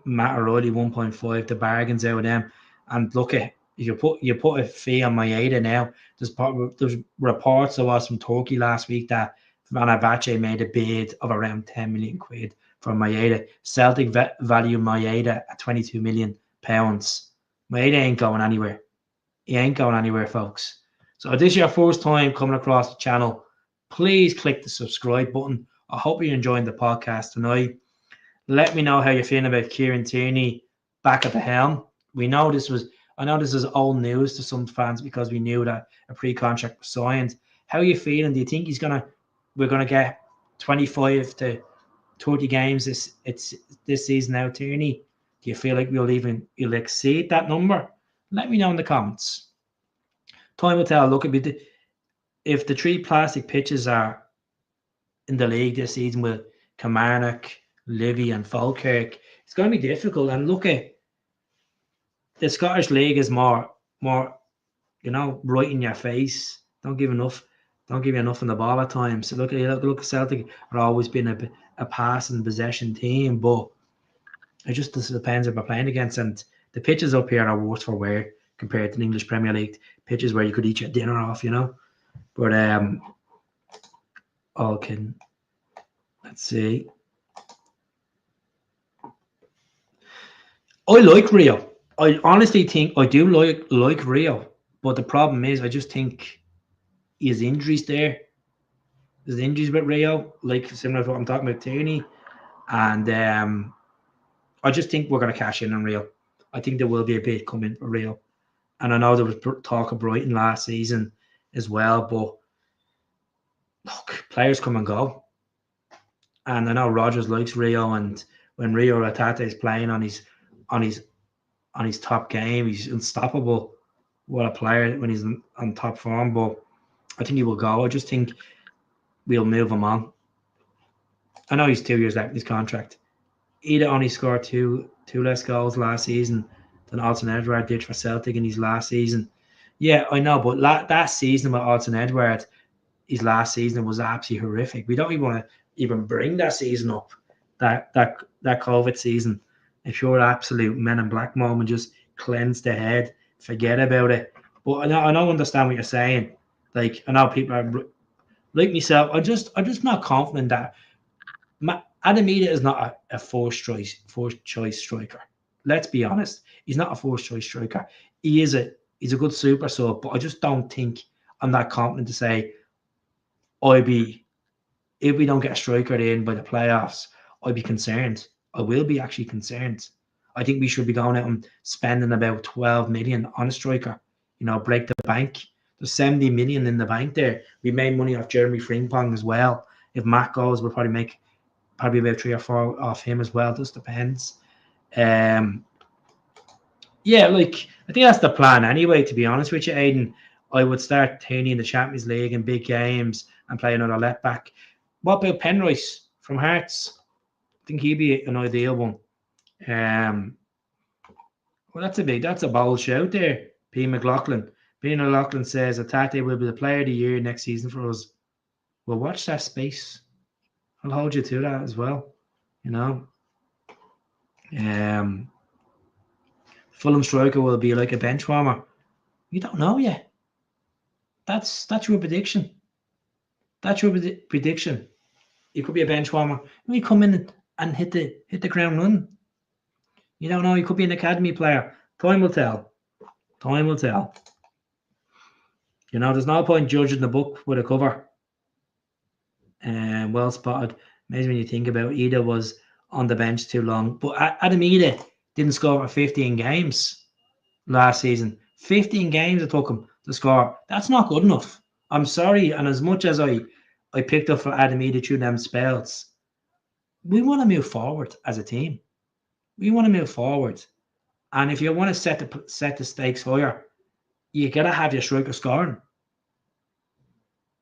Matt O'Reilly 1.5. The bargains out of them. And look at, you put a fee on Maeda now. There's reports of us from Turkey last week that Fenerbahce made a bid of around 10 million quid for Maeda. Celtic value Maeda at 22 million pounds. Maeda ain't going anywhere. He ain't going anywhere, folks. So if this is your first time coming across the channel, please click the subscribe button. I hope you're enjoying the podcast tonight. Let me know how you're feeling about Kieran Tierney back at the helm. I know this is old news to some fans because we knew that a pre-contract was signed. How are you feeling? Do you think we're gonna get 25 to 30 games this season now, Tierney? Do you feel like you'll exceed that number? Let me know in the comments. Time will tell. Look, if the 3 plastic pitches are in the league this season with Kilmarnock, Livy and Falkirk, it's going to be difficult. And look at the Scottish League is more right in your face Don't give enough. Don't give you enough on the ball at times. So look at Celtic are always been a pass and possession team, but it just depends if we're playing against. And the pitches up here are worse for wear compared to the English Premier League pitches where you could eat your dinner off, But all kidding. Let's see. I like Rio. I honestly think I do like Rio, but the problem is I just think his injuries there. There's injuries with Rio, like similar to what I'm talking about Tierney, and I just think we're going to cash in on Rio. I think there will be a bid coming for Rio, and I know there was talk of Brighton last season as well, but look, players come and go, and I know Rodgers likes Rio, and when Rio Ratate is playing on his top game, he's unstoppable. What a player when he's on top form, but I think he will go. I just think we'll move him on. I know he's 2 years left in his contract. Ida only scored two less goals last season than Alton Edward did for Celtic in his last season. Yeah, I know, but that season with Alton Edward, his last season was absolutely horrific. We don't even want to even bring that season up. That COVID season, a pure absolute Men in Black moment, just cleanse the head, forget about it. But I don't understand what you're saying. Like I know people are like myself. I'm just not confident that Adamida is not a first choice striker. Let's be honest. He's not a first choice striker. He's a good super sub, but I just don't think I'm that confident to say if we don't get a striker in by the playoffs, I'd be concerned. I will be actually concerned. I think we should be going out and spending about 12 million on a striker. Break the bank. There's 70 million in the bank there. We made money off Jeremy Frimpong as well. If Matt goes, we'll probably make about 3 or 4 off him as well. Just depends. Yeah, like I think that's the plan anyway. To be honest with you, Aidan, I would start Tierney in the Champions League in big games and play another left back. What about Penrice from Hearts? I think he'd be an ideal one. Well, that's a bold shout there. P. McLaughlin says Atate will be the player of the year next season for us. Well, watch that space. I'll hold you to that as well. Fulham striker will be like a bench warmer. You don't know yet. That's your prediction. That's your prediction. He could be a bench warmer. He come in and hit the ground run. You don't know. He could be an academy player. Time will tell. There's no point judging the book with a cover. Well spotted. Maybe when you think about it, Ida was on the bench too long. But Adam Ida didn't score for 15 games last season. 15 games it took him to score. That's not good enough. I'm sorry. And as much as I picked up for Adam Ida through them spells, we want to move forward as a team. We want to move forward. And if you want to set the stakes higher, you got to have your striker scoring.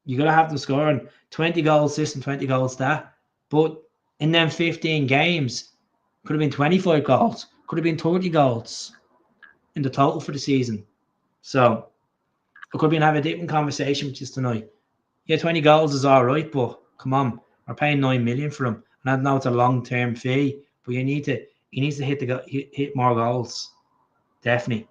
You got to have them scoring 20 goals this and 20 goals that. But in them 15 games, could have been 25 goals, could have been 30 goals in the total for the season. So I could be having a different conversation with you tonight. Yeah, 20 goals is all right, but come on, we're paying 9 million for him. And I know it's a long-term fee, but he needs to hit more goals. Definitely.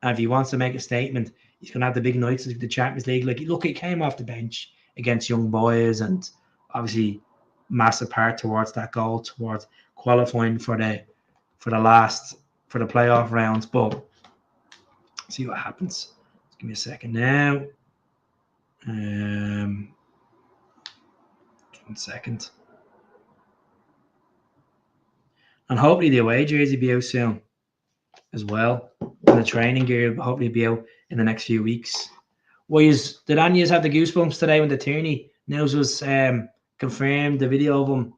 And if he wants to make a statement, he's going to have the big nights of the Champions League. Like, look, he came off the bench against young boys, and obviously massive part towards that goal, towards qualifying for the playoff rounds. But see what happens. Give me a second now. 1 second. And hopefully the away jersey will be out soon as well. And the training gear will hopefully be out in the next few weeks. Did any of you have the goosebumps today when the Tierney news was confirmed, the video of him?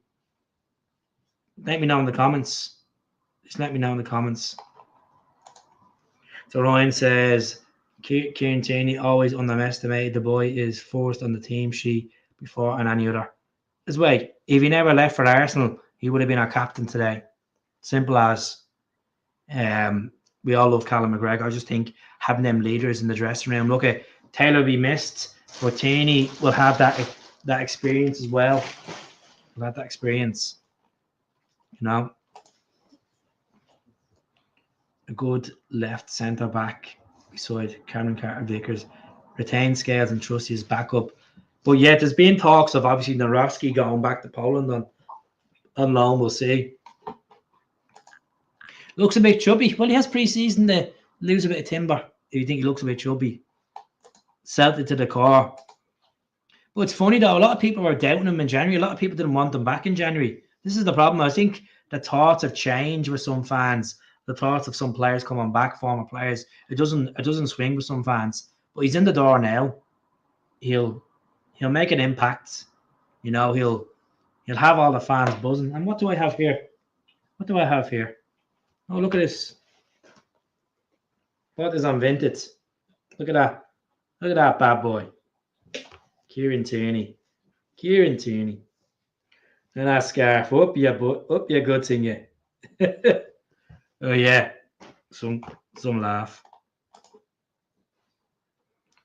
Let me know in the comments. Just let me know in the comments. So Ryan says, Kieran Tierney always underestimated. The boy is first on the team sheet before and any other. As well, if he never left for Arsenal, he would have been our captain today. Simple as. We all love Callum McGregor. I just think having them leaders in the dressing room. Look at Taylor will be missed, but Tierney will have that experience as well. Will have that experience, you know. A good left centre back beside Cameron Carter-Vickers, retain Scales and trust his backup. But yeah, there's been talks of obviously Narowski going back to Poland on loan. We'll see. Looks a bit chubby. Well, he has pre-season to lose a bit of timber. If you think he looks a bit chubby, Celtic to the core. But it's funny though, a lot of people were doubting him in January. A lot of people didn't want him back in January. This is the problem. I think the thoughts have changed with some fans. The thoughts of some players coming back, former players. It doesn't swing with some fans. But he's in the door now. He'll make an impact. You know, he'll have all the fans buzzing. And what do I have here? What do I have here? Oh, look at this. What is on Vintage? Look at that. Look at that bad boy. Kieran Tierney. Kieran Tierney. And that scarf. Up your good thing, yeah. Oh yeah. Some laugh.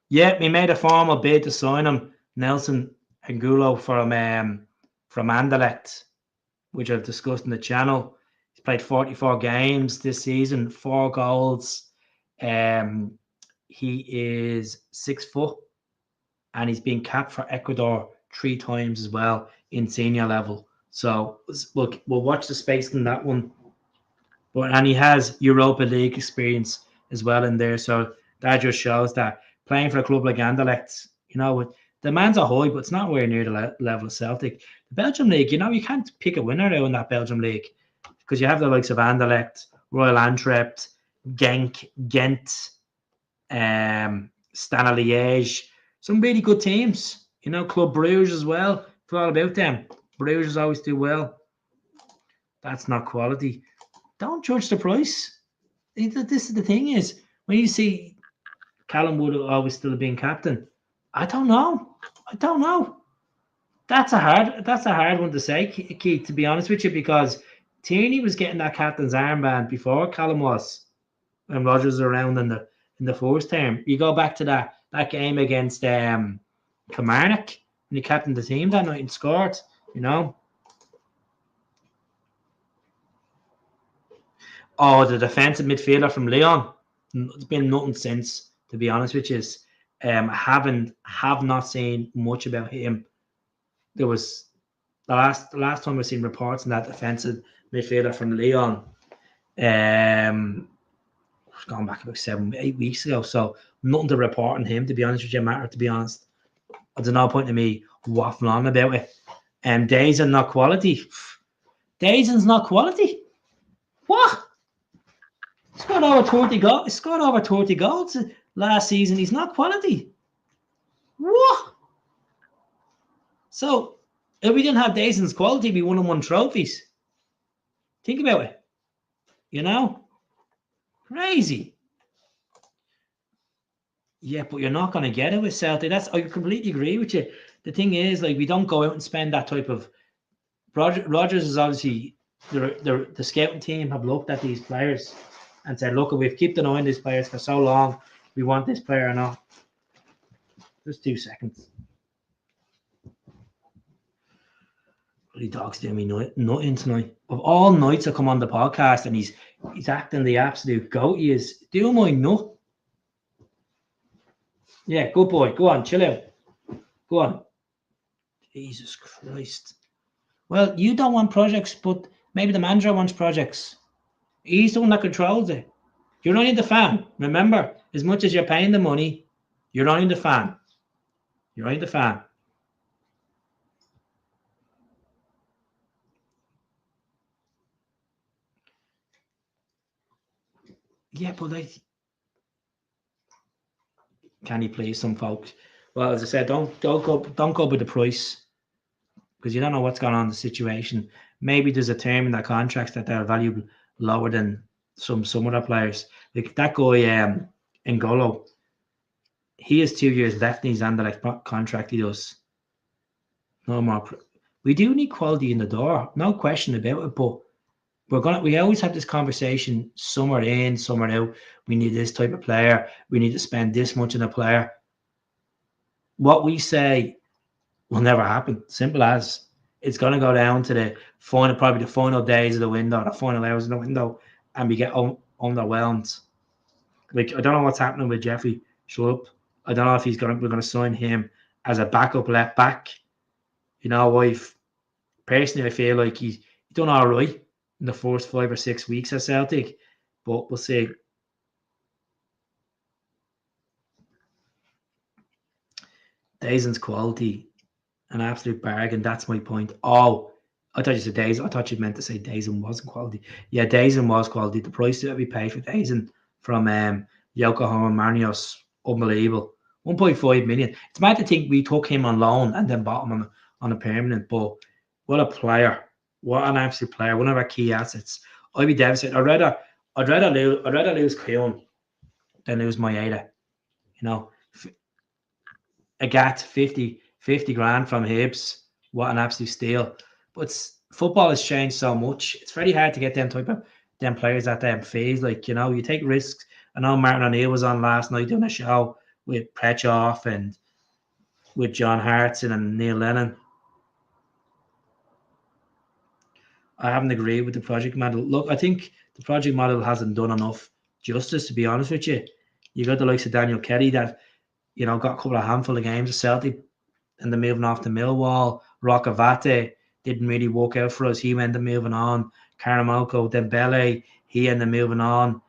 Yeah, we made a formal bid to sign him, Nilson Angulo from Anderlecht, which I've discussed in the channel. He's played 44 games this season, 4 goals. He is 6 foot, and he's been capped for Ecuador 3 times as well in senior level. So we'll watch the space in that one. And he has Europa League experience as well in there. So that just shows that playing for a club like Anderlecht, you know, the man's a high, but it's not anywhere near the level of Celtic. The Belgium League, you know, you can't pick a winner out in that Belgium League because you have the likes of Anderlecht, Royal Antwerp, Genk, Ghent, Stana Liège, some really good teams. You know, Club Bruges as well. Forgot about them. Bruges always do well. That's not quality. Don't judge the price. This is the thing is, when you see Callum would have always still been captain, I don't know. That's a hard one to say, Keith, to be honest with you, because Tierney was getting that captain's armband before Callum was, when Rodgers was around in the first term. You go back to that game against Kilmarnock, when he captained the team that night and scored, you know. Oh, the defensive midfielder from Lyon. It's been nothing since, to be honest with you. Have not seen much about him. There was the last time we've seen reports on that defensive midfielder from Lyon. Gone back about 7-8 weeks ago. So nothing to report on him, to be honest with you, Matt, to be honest. There's no point in me waffling on about it. Dazin not quality. Dazin's not quality. What? Scored over 30 goals last season. He's not quality. What? So if we didn't have Dazin's quality, we wouldn't have won trophies. Think about it. You know? Crazy. Yeah, but you're not going to get it with Celtic. I completely agree with you. The thing is, like, we don't go out and spend that type of. Rodgers is obviously the scouting team have looked at these players and said, look, we've kept an eye on these players for so long. We want this player or not. Just 2 seconds. Bloody dog's doing me nothing tonight. Of all nights I come on the podcast and he's acting the absolute goat. He is doing my nut. Yeah, good boy. Go on, chill out. Go on. Jesus Christ. Well, you don't want projects, but maybe the manager wants projects. He's the one that controls it. You're only the fan. Remember, as much as you're paying the money, you're only the fan. You're only the fan. Yeah, but can he please some folks? Well, as I said, don't go with the price, because you don't know what's going on in the situation. Maybe there's a term in their contracts that they're valuable lower than some other players. Like that guy, Angulo, he has 2 years left in his Anderlecht contract. He does. No more. We do need quality in the door, no question about it. But we always have this conversation, somewhere in, somewhere out. We need this type of player. We need to spend this much on a player. what we say will never happen. Simple as. It's going to go down to the final, probably the final days of the window, the final hours of the window, and we get underwhelmed. Like, I don't know what's happening with Jeffrey Schlupp. I don't know if we're going to sign him as a backup left back. You know, personally, I feel like he's done all right in the first 5 or 6 weeks at Celtic, but we'll see. Dazon's quality, an absolute bargain. That's my point. Oh, I thought you said Dazon. I thought you meant to say Dazon wasn't quality. Yeah, Dazon was quality. The price that we paid for Dazon from Yokohama Marinos, unbelievable. 1.5 million. It's mad to think we took him on loan and then bought him on a permanent, but what a player. What an absolute player. One of our key assets. I'd be devastated. I'd rather lose Kieran than lose Maeda. You know, a GAT 50 grand from Hibs. What an absolute steal. But football has changed so much. It's very hard to get them players at them phase. Like, you take risks. I know Martin O'Neill was on last night doing a show with Prechoff and with John Hartson and Neil Lennon. I haven't agreed with the project model. Look, I think the project model hasn't done enough justice, to be honest with you. You got the likes of Daniel Kelly that, got a couple of handful of games at Celtic and then moving off to Millwall. Roccavate didn't really work out for us. He ended up moving on. Karamoko, Dembele, he ended up moving on.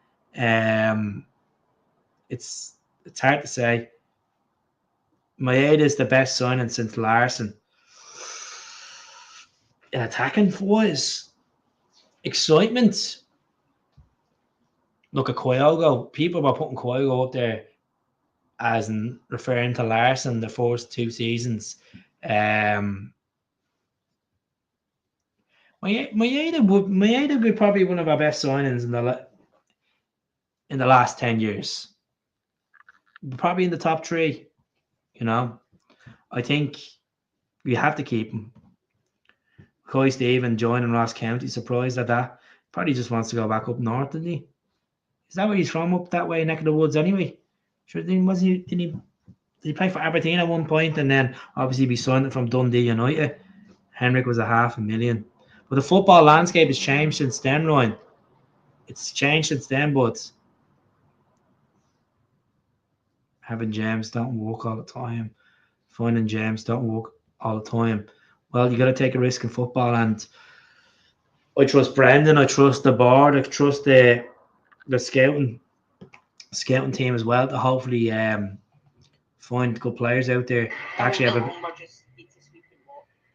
It's hard to say. Maeda is the best signing since Larson. Attacking wise, excitement. Look at Kyogo. People were putting Kyogo up there as in referring to Larson the first 2 seasons. Maeda would be probably one of our best signings in the last 10 years. Probably in the top 3. I think we have to keep him. Coy Stephen joining Ross County, surprised at that. Probably just wants to go back up north, didn't he? Is that where he's from, up that way, neck of the woods anyway? Sure, did he play for Aberdeen at one point and then obviously be signed from Dundee United? Henrik was $500,000. But the football landscape has changed since then, Ryan. It's changed since then, but having gems don't work all the time. Finding gems don't work all the time. Well, you got to take a risk in football, and I trust Brendan. I trust the board. I trust the scouting team as well to hopefully find good players out there. Actually have a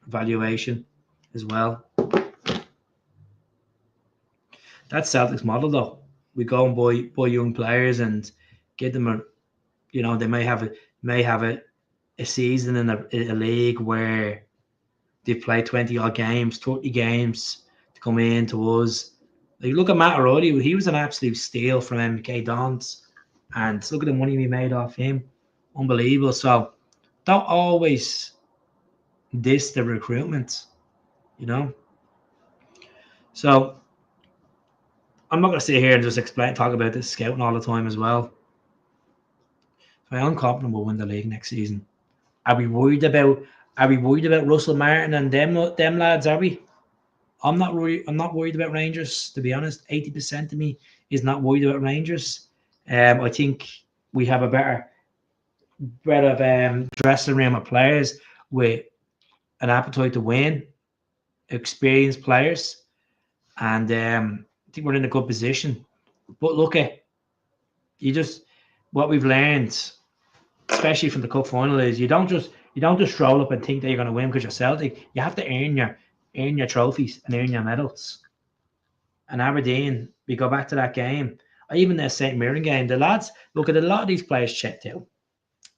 evaluation as well. That's Celtic's model, though. We go and buy young players and give them they may have a season in a league where they play 20 odd games, 30 games to come in to us. Like, look at Matt O'Reilly. He was an absolute steal from MK Dons, and look at the money we made off him. Unbelievable. So don't always diss the recruitment, So I'm not going to sit here and just talk about this scouting all the time as well. I'm confident we'll win the league next season. Are we worried about Russell Martin and them lads? Are we? I'm not worried about Rangers, to be honest. 80% of me is not worried about Rangers. I think we have a better dressing room of players with an appetite to win, experienced players, and I think we're in a good position. But look at what we've learned, especially from the cup final, is you don't just stroll up and think that you're going to win because you're Celtic. You have to earn your trophies and earn your medals. And Aberdeen, we go back to that game, or even the St. Mirren game. The lads, look at a lot of these players checked out.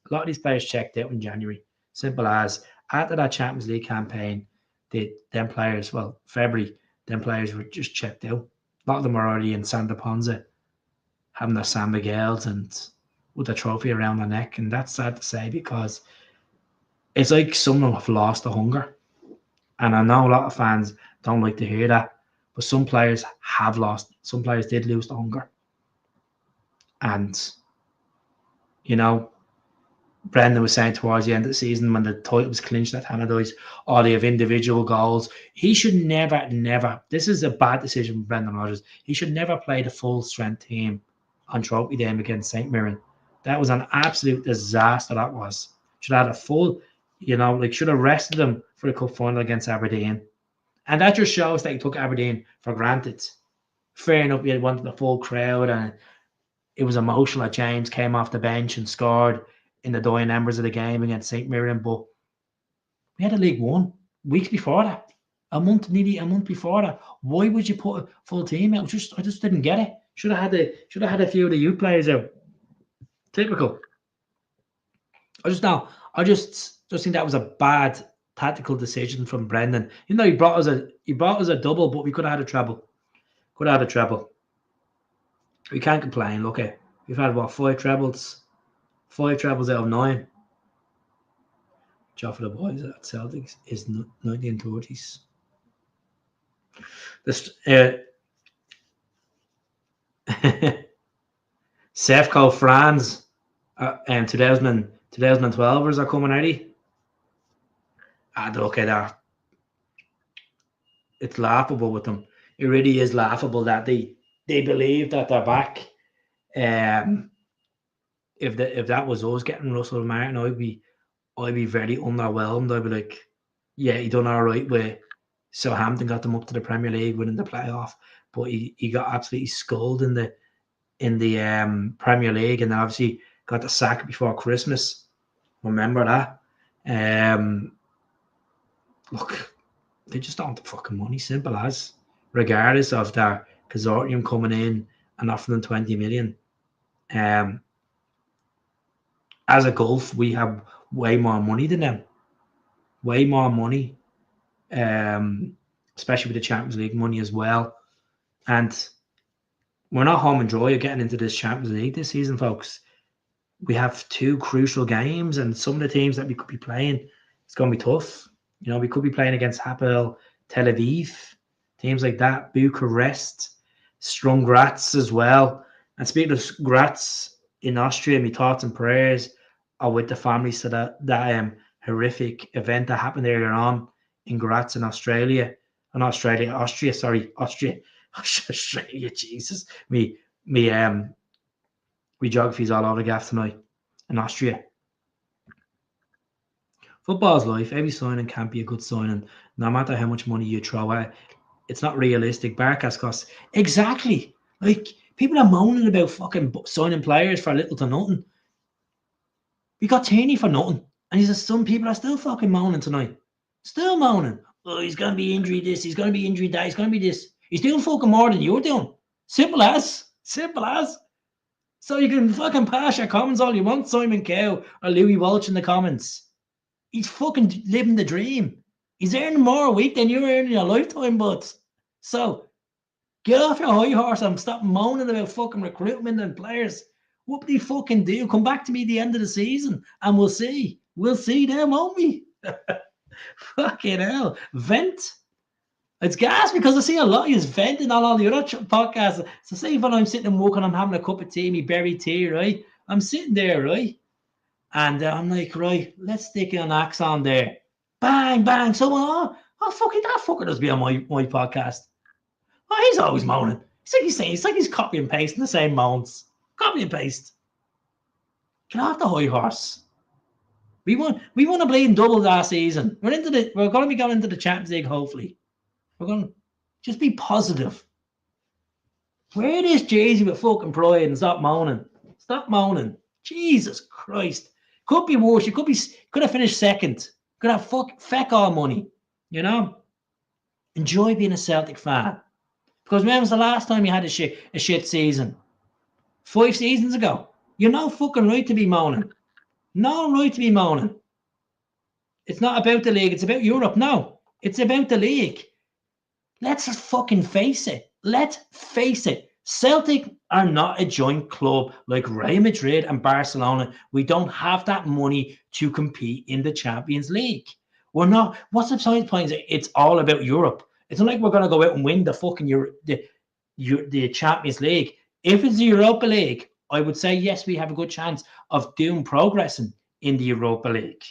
A lot of these players checked out in January. Simple as, after that Champions League campaign, February, them players were just checked out. A lot of them were already in Santa Ponza, having their San Miguel's and with the trophy around their neck. And that's sad to say because it's like some of them have lost the hunger. And I know a lot of fans don't like to hear that, but some players did lose the hunger. And, Brendan was saying towards the end of the season when the title was clinched at Hannah or they have individual goals. He should never. This is a bad decision from Brendan Rodgers. He should never play the full strength team on Trophy Day against St. Mirren. That was an absolute disaster. That was. Should have had a full, should have rested them for the cup final against Aberdeen. And that just shows that he took Aberdeen for granted. Fair enough, he had wanted the full crowd, and it was emotional that James came off the bench and scored in the dying embers of the game against St. Mirren. But we had a League One weeks before that. Nearly a month before that. Why would you put a full team out? I just didn't get it. Should have had a few of the youth players out. Typical. I just think that was a bad tactical decision from Brendan. He brought us a double, but we could have had a treble. We can't complain. Look at we've had five trebles out of 9. Job for the boys at Celtic is 1930s. This Sefco France and 2012ers are coming already. Look at that. It's laughable with them. It really is laughable that they believe that they're back. If that was us getting Russell Martin, I'd be very underwhelmed. I'd be like, yeah, he done all right with Southampton, got them up to the Premier League, winning the playoff, but he got absolutely sculled in the Premier League, and obviously got the sack before Christmas. Remember that? Look, they just don't have the fucking money. Simple as. Regardless of their consortium coming in and offering them 20 million. As a Gulf, we have way more money than them. Way more money. Especially with the Champions League money as well. And we're not home and dry of getting into this Champions League this season, folks. We have 2 crucial games, and some of the teams that we could be playing, it's going to be tough. We could be playing against Hapoel Tel Aviv, teams like that, Bucharest, Strung Graz as well. And speaking of Graz in Austria, my thoughts and prayers are with the families to that horrific event that happened earlier on in Graz in Austria, Jesus. Me geography's all over the gaff tonight in Austria. Football's life. Every signing can't be a good signing, no matter how much money you throw at it. It's not realistic. Barkas costs exactly. Like, people are moaning about fucking signing players for little to nothing. We got Tierney for nothing, and some people are still fucking moaning tonight. Still moaning. Oh, he's gonna be injured this. He's gonna be injured that. He's gonna be this. He's doing fucking more than you're doing. Simple as. So you can fucking pass your comments all you want, Simon Cow or Louis Walsh in the comments. He's fucking living the dream. He's earning more a week than you're earning in a lifetime, but so get off your high horse and stop moaning about fucking recruitment and players. What do you fucking do? Come back to me at the end of the season and we'll see. We'll see then, won't we? Fucking hell. Vent. It's gas because I see a lot of you venting on all the other podcasts. So say when I'm sitting and walking, I'm having a cup of tea, me berry tea, right? I'm sitting there, right? And I'm like, right, let's stick an axe on there. Bang, bang. Someone, fuck it, that fucker does be on my podcast. Oh, he's always moaning. It's like he's copy and pasting the same moans. Copy and paste. Get off the high horse. We won a bleeding double last season. We're going to be going into the Champions League, hopefully. We're going to just be positive. Wear this jersey with fucking pride and stop moaning. Stop moaning. Jesus Christ. Could be worse. You could have finished second. Could have feck all money. Enjoy being a Celtic fan. Because when was the last time you had a shit season? 5 seasons ago. You're no fucking right to be moaning. No right to be moaning. It's not about the league. It's about Europe. No. It's about the league. Let's just fucking face it. Let's face it. Celtic are not a joint club like Real Madrid and Barcelona. We don't have that money to compete in the Champions League. We're not. What's the point? It's all about Europe. It's not like we're going to go out and win the fucking the Champions League. If it's the Europa League, I would say yes, we have a good chance of progressing in the Europa League.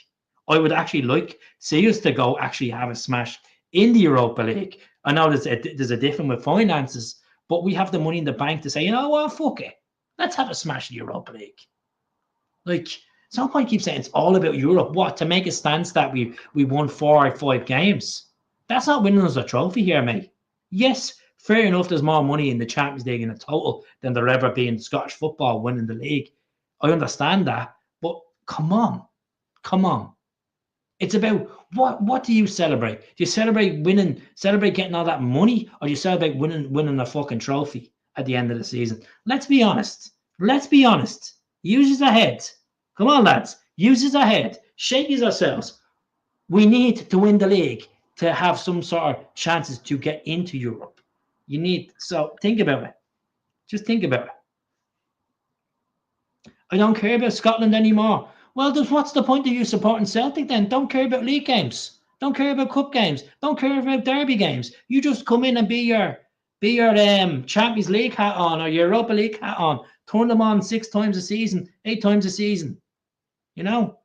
I would actually like to see us to go actually have a smash in the Europa League. I know there's a difference with finances, but we have the money in the bank to say, you know what, fuck it. Let's have a smash in the Europa League. Like, some point keep saying it's all about Europe. What? To make a stance that we won 4 or 5 games. That's not winning us a trophy here, mate. Yes, fair enough, there's more money in the Champions League in a total than there ever be in Scottish football winning the league. I understand that, but come on. It's about what do you celebrate? Do you celebrate winning, celebrate getting all that money, or do you celebrate winning a fucking trophy at the end of the season? Let's be honest. Use your head. Come on, lads. Use your head. Shake yourselves. We need to win the league to have some sort of chances to get into Europe. So think about it. Just think about it. I don't care about Scotland anymore. Well, what's the point of you supporting Celtic then? Don't care about league games. Don't care about cup games. Don't care about derby games. You just come in and be your Champions League hat on or your Europa League hat on. Turn them on 6 times a season, 8 times a season. You know,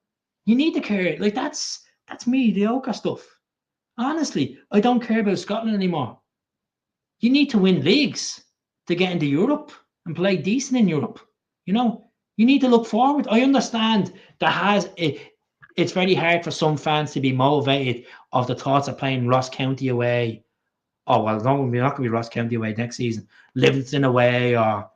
you need to care. Like that's mediocre stuff. Honestly, I don't care about Scotland anymore. You need to win leagues to get into Europe and play decent in Europe. You know, you need to look forward. I understand it's very hard for some fans to be motivated of the thoughts of playing Ross County away. Oh, well, no, we're not going to be Ross County away next season. Livingston away or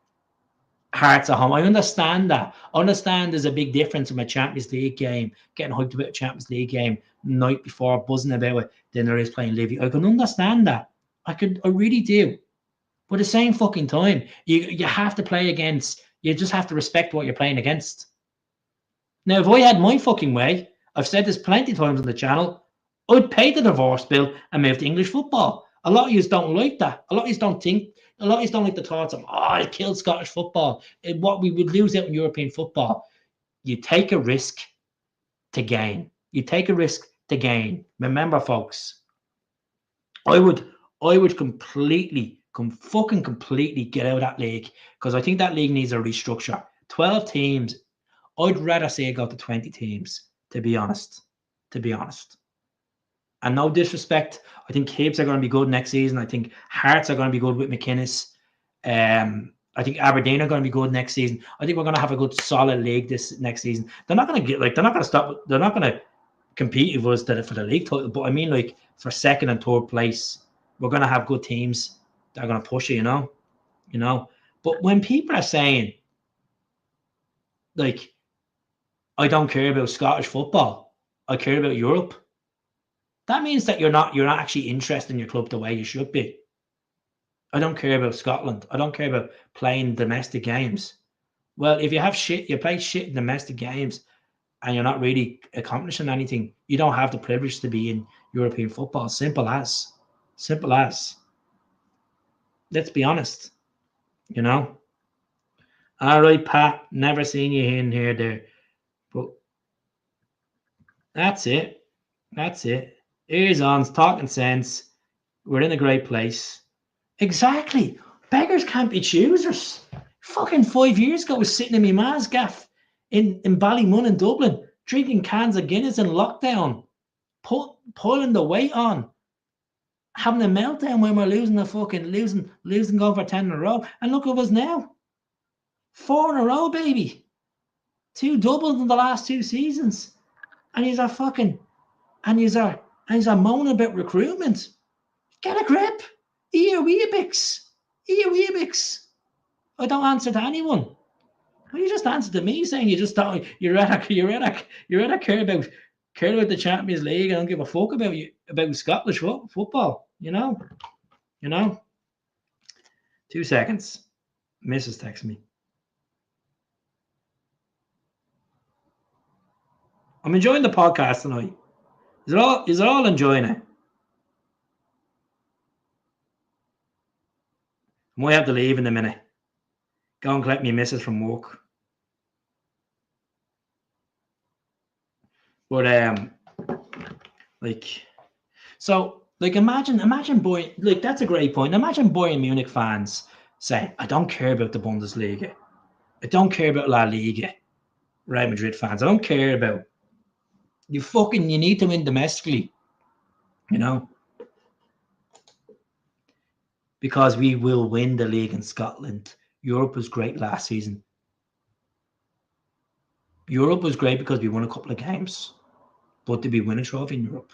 Hearts at home. I understand that. I understand there's a big difference from a Champions League game, getting hyped about a Champions League game night before, buzzing about it, than there is playing Livy. I can understand that. I really do. But at the same fucking time, you have to play against, you just have to respect what you're playing against. Now, if I had my fucking way, I've said this plenty of times on the channel, I'd pay the divorce bill and move to English football. A lot of you don't like that. A lot of you don't like the thoughts of, I killed Scottish football. What we would lose out in European football. You take a risk to gain. Remember, folks, I would completely get out of that league because I think that league needs a restructure. 12 teams. I'd rather see it go to 20 teams, to be honest. And no disrespect, I think Hibs are going to be good next season. I think Hearts are going to be good with McInnes. I think Aberdeen are going to be good next season. I think we're going to have a good solid league this next season. They're not going to compete with us for the league title. But I mean, like, for second and third place, we're going to have good teams that are going to push it, you know. But when people are saying, like, I don't care about Scottish football, I care about Europe, that means that you're not actually interested in your club the way you should be. I don't care about Scotland. I don't care about playing domestic games. Well, if you play shit in domestic games and you're not really accomplishing anything, you don't have the privilege to be in European football. Simple as. Let's be honest, you know. All right, Pat, never seen you in here there. But that's it. Ears on, talking sense. We're in a great place. Exactly. Beggars can't be choosers. Fucking 5 years ago, I was sitting in my ma's gaff in Ballymun in Dublin, drinking cans of Guinness in lockdown, pulling the weight on, having a meltdown when we're losing going for 10 in a row. And look at us now. 4 in a row, baby. 2 doubles in the last 2 seasons. And you're moaning about recruitment. Get a grip. Ear-weebics. I don't answer to anyone. Well, you just answer to me saying you just don't. You're at a care about the Champions League. I don't give a fuck about Scottish football. You know. 2 seconds. Mrs. text me. I'm enjoying the podcast tonight. Is it all enjoying it? I might have to leave in a minute. Go and collect me missus from work. But imagine Bayern, like, that's a great point. Imagine Bayern Munich fans saying, I don't care about the Bundesliga. I don't care about La Liga. Real Madrid fans. I don't care about you need to win domestically, you know, because we will win the league in Scotland. Europe was great last season. Europe was great because we won a couple of games, but did we win a trophy in Europe?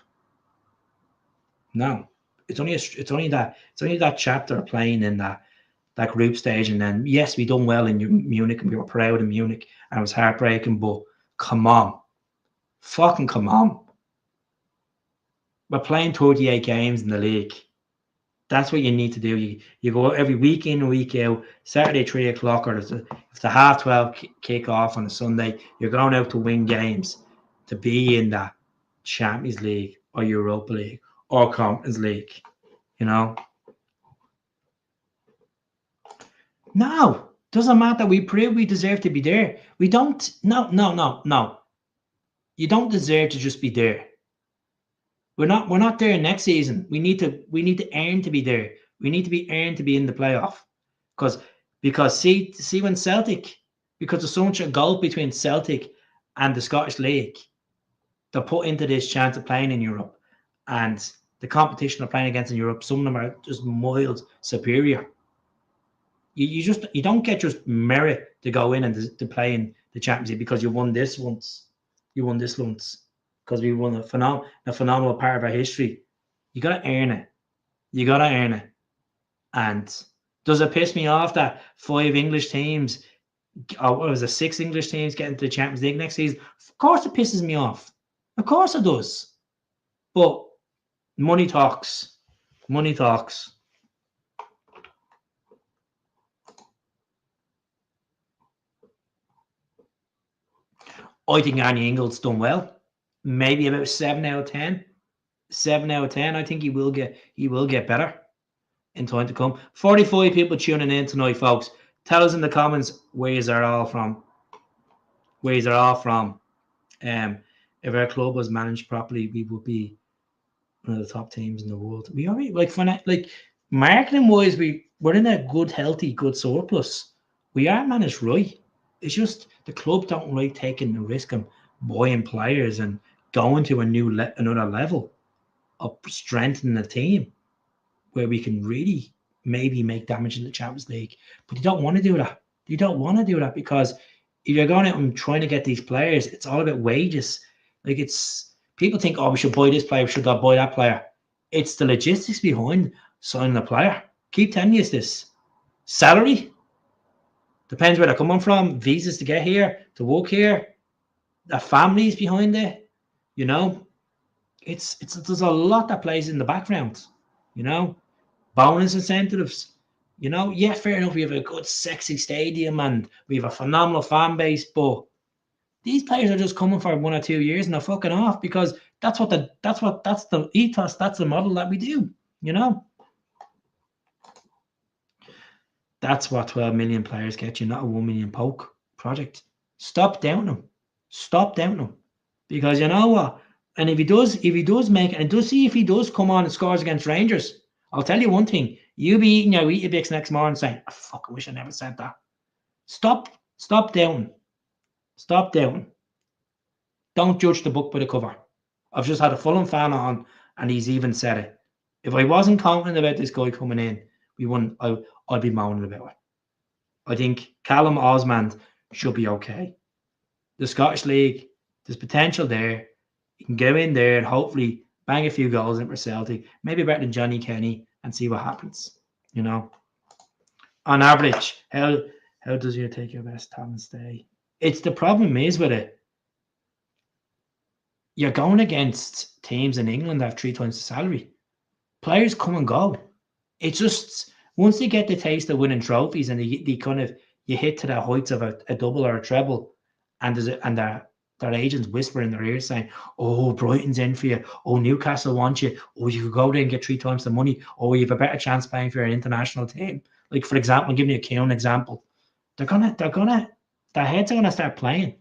No. It's only that chapter playing in that group stage, and then yes, we done well in Munich, and we were proud in Munich, and it was heartbreaking. But come on, fucking come on, we're playing 38 games in the league. That's what you need to do. You go every week in and week out. Saturday 3 o'clock, or if the 12:30 kick off on a Sunday, you're going out to win games to be in that Champions League or Europa League or Conference League. You know. No, doesn't matter. We prove we deserve to be there. We don't. No. You don't deserve to just be there. We're not there next season. We need to earn to be there. We need to be earned to be in the playoff. Because see when Celtic, because there's so much a gulf between Celtic and the Scottish League, they're put into this chance of playing in Europe, and the competition they're playing against in Europe, some of them are just miles superior. You don't get just merit to go in and to play in the Champions League because you won this once. You won this once because we won a phenomenal part of our history. You got to earn it. And does it piss me off that 5 English teams, or what was it, 6 English teams get into the Champions League next season? Of course it pisses me off. Of course it does. But money talks. Money talks. I think Arnie Ingles done well. Maybe about 7 out of 10. 7 out of 10. I think he will get better in time to come. 45 people tuning in tonight, folks. Tell us in the comments where you are all from. If our club was managed properly, we would be one of the top teams in the world. We are like marketing wise, we're in a good, healthy, good surplus. We are managed right. It's just the club don't like taking the risk of buying players and going to another level of strengthening the team where we can really maybe make damage in the Champions League. But you don't want to do that. You don't want to do that because if you're going out and trying to get these players, it's all about wages. Like people think, oh, we should buy this player, we should not buy that player. It's the logistics behind signing a player. Keep telling you this. Salary. Depends where they're coming from. Visas to get here, to work here. The families behind it. You know, there's a lot that plays in the background. You know, bonus incentives. You know, yeah, fair enough. We have a good, sexy stadium and we have a phenomenal fan base, but these players are just coming for 1 or 2 years and they're fucking off because that's the ethos, that's the model that we do. You know. That's what 12 million players get you, not a 1 million poke project. Stop doubting them. Because you know what? And if he does make it, and if he does come on and scores against Rangers, I'll tell you one thing. You'll be eating your Weetabix next morning saying, I fucking wish I never said that. Stop doubting. Stop doubting. Don't judge the book by the cover. I've just had a Fulham fan on, and he's even said it. If I wasn't confident about this guy coming in, I'd be moaning about it. I think Callum Osmond should be okay. The Scottish League, there's potential there. You can go in there and hopefully bang a few goals in for Celtic, maybe better than Johnny Kenny, and see what happens. You know, on average, how does you take your best talent stay? It's the problem is with it. You're going against teams in England that have 3 times the salary. Players come and go. It's just once they get the taste of winning trophies and they kind of you hit to the heights of a double or a treble, and their agents whisper in their ears saying, "Oh, Brighton's in for you. Oh, Newcastle wants you. Oh, you could go there and get 3 times the money. Oh, you have a better chance playing for an international team." Like for example, I'm giving you a Kieran example. Their heads are gonna start playing,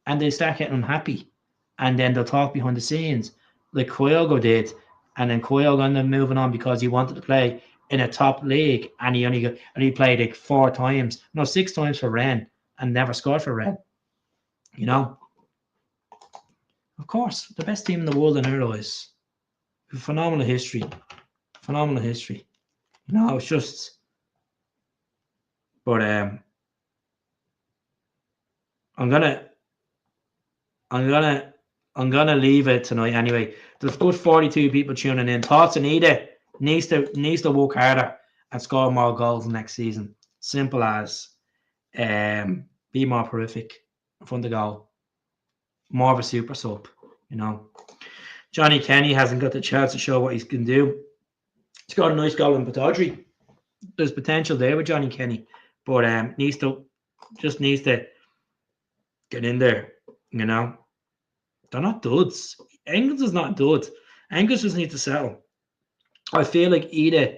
and they start getting unhappy, and then they'll talk behind the scenes, like Kyogo did, and then Kyogo ended up moving on because he wanted to play in a top league, and he played like 6 times for Rennes and never scored for Rennes. You know, of course, the best team in the world in our eyes. Phenomenal history. Phenomenal history. You know, it's just. But I'm gonna leave it tonight anyway. There's good 42 people tuning in. Thoughts on Ida needs to work harder and score more goals next season. Simple as be more prolific in front of goal. More of a super sub, you know. Johnny Kenny hasn't got the chance to show what he can do. He's got a nice goal in Pataudry. There's potential there with Johnny Kenny, but needs to get in there, you know. They're not duds. Engels is not a dud. Engels just needs to settle. I feel like Ida,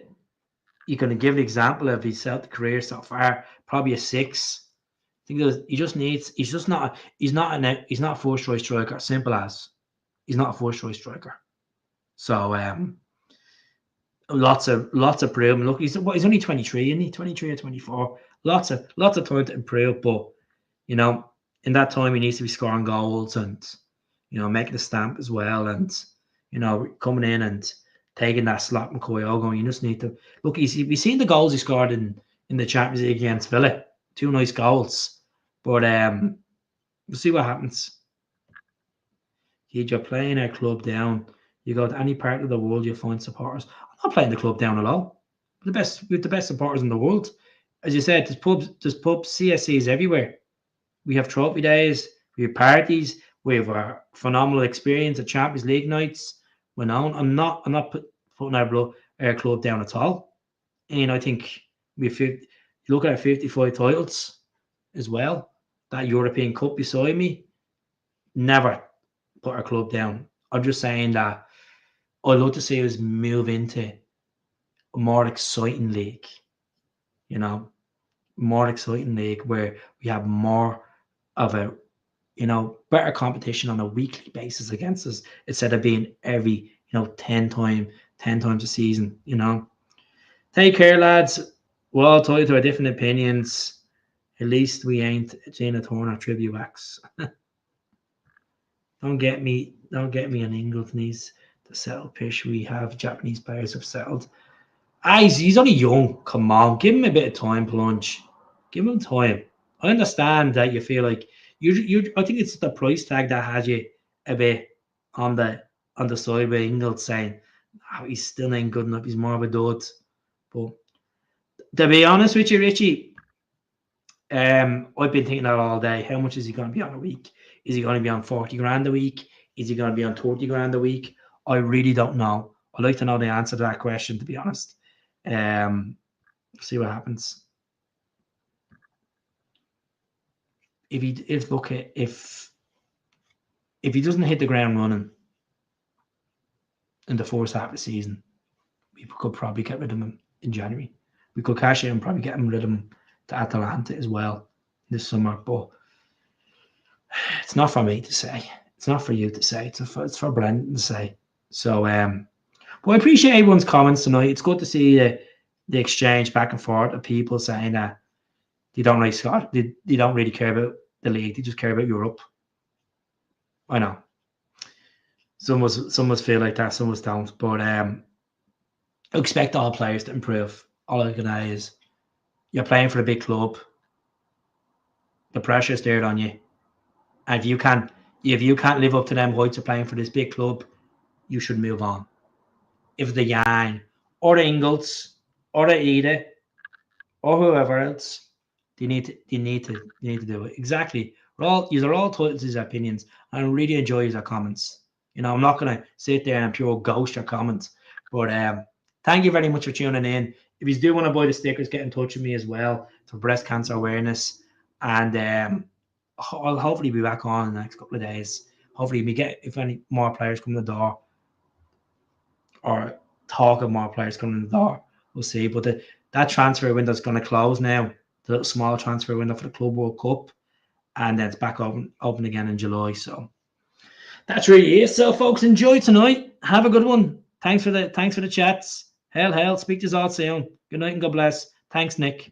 you're going to give an example of his Celtic career so far, probably a 6. I think he's not a first choice striker. Simple as he's not a first choice striker. So lots of improvement. Look, he's only 23, isn't he? 23 or 24. Lots of time to improve, but you know, in that time he needs to be scoring goals and you know making the stamp as well, and you know coming in and taking that slot and Kyogo. You just need to look. We've seen the goals he scored in the Champions League against Villa. 2 nice goals, but we'll see what happens. You're playing our club down. You go to any part of the world, you'll find supporters. I'm not playing the club down at all. We have the best supporters in the world. As you said, there's pubs, CSCs everywhere. We have trophy days, we have parties, we have a phenomenal experience at Champions League nights. I'm not putting our club down at all. And I think you look at our 55 titles as well. That European Cup beside me, never put our club down. I'm just saying that I'd love to see us move into a more exciting league, you know, more exciting league where we have more of a, you know, better competition on a weekly basis against us instead of being every, 10 times a season, you know. Take care, lads. We're all tied to our different opinions. At least we ain't Gina Turner tribute acts. Don't get me an England needs to settle pish. We have Japanese players have settled. He's only young. Come on, give him a bit of time, Plunge. Give him time. I understand that you feel like you. I think it's the price tag that has you a bit on the side with England saying, "Oh, he's still ain't good enough. He's more of a dud." But to be honest with you, Richie, I've been thinking that all day. How much is he going to be on a week? Is he going to be on 40 grand a week? Is he going to be on 30 grand a week? I really don't know. I'd like to know the answer to that question, to be honest. See what happens. If he doesn't hit the ground running in the first half of the season, we could probably get rid of him in January. We could cash in and probably get rid of him to Atalanta as well this summer. But it's not for me to say. It's not for you to say. It's for Brendan to say. So, but I appreciate everyone's comments tonight. It's good to see the exchange back and forth of people saying that they don't like Scott. They don't really care about the league. They just care about Europe. I know. Some of us feel like that. Some of us don't. But I expect all players to improve. All I can say is you're playing for a big club. The pressure is there on you. And if you can't live up to them heights of playing for this big club, you should move on. If the Yang or the Ingles or the Ida or whoever else, you need to do it. Exactly. These are all titles, his opinions. I really enjoy his comments. You know, I'm not gonna sit there and pure ghost your comments. But thank you very much for tuning in. If you do want to buy the stickers, get in touch with me as well for breast cancer awareness. And I'll hopefully be back on in the next couple of days. Hopefully we get, if any more players come in the door or talk of more players coming in the door, we'll see. But that transfer window is going to close now, the little small transfer window for the Club World Cup, and then it's back open again in July. So that's really it. So folks, enjoy tonight. Have a good one. Thanks for the chats. Hell, speak to us all soon. Good night and God bless. Thanks, Nick.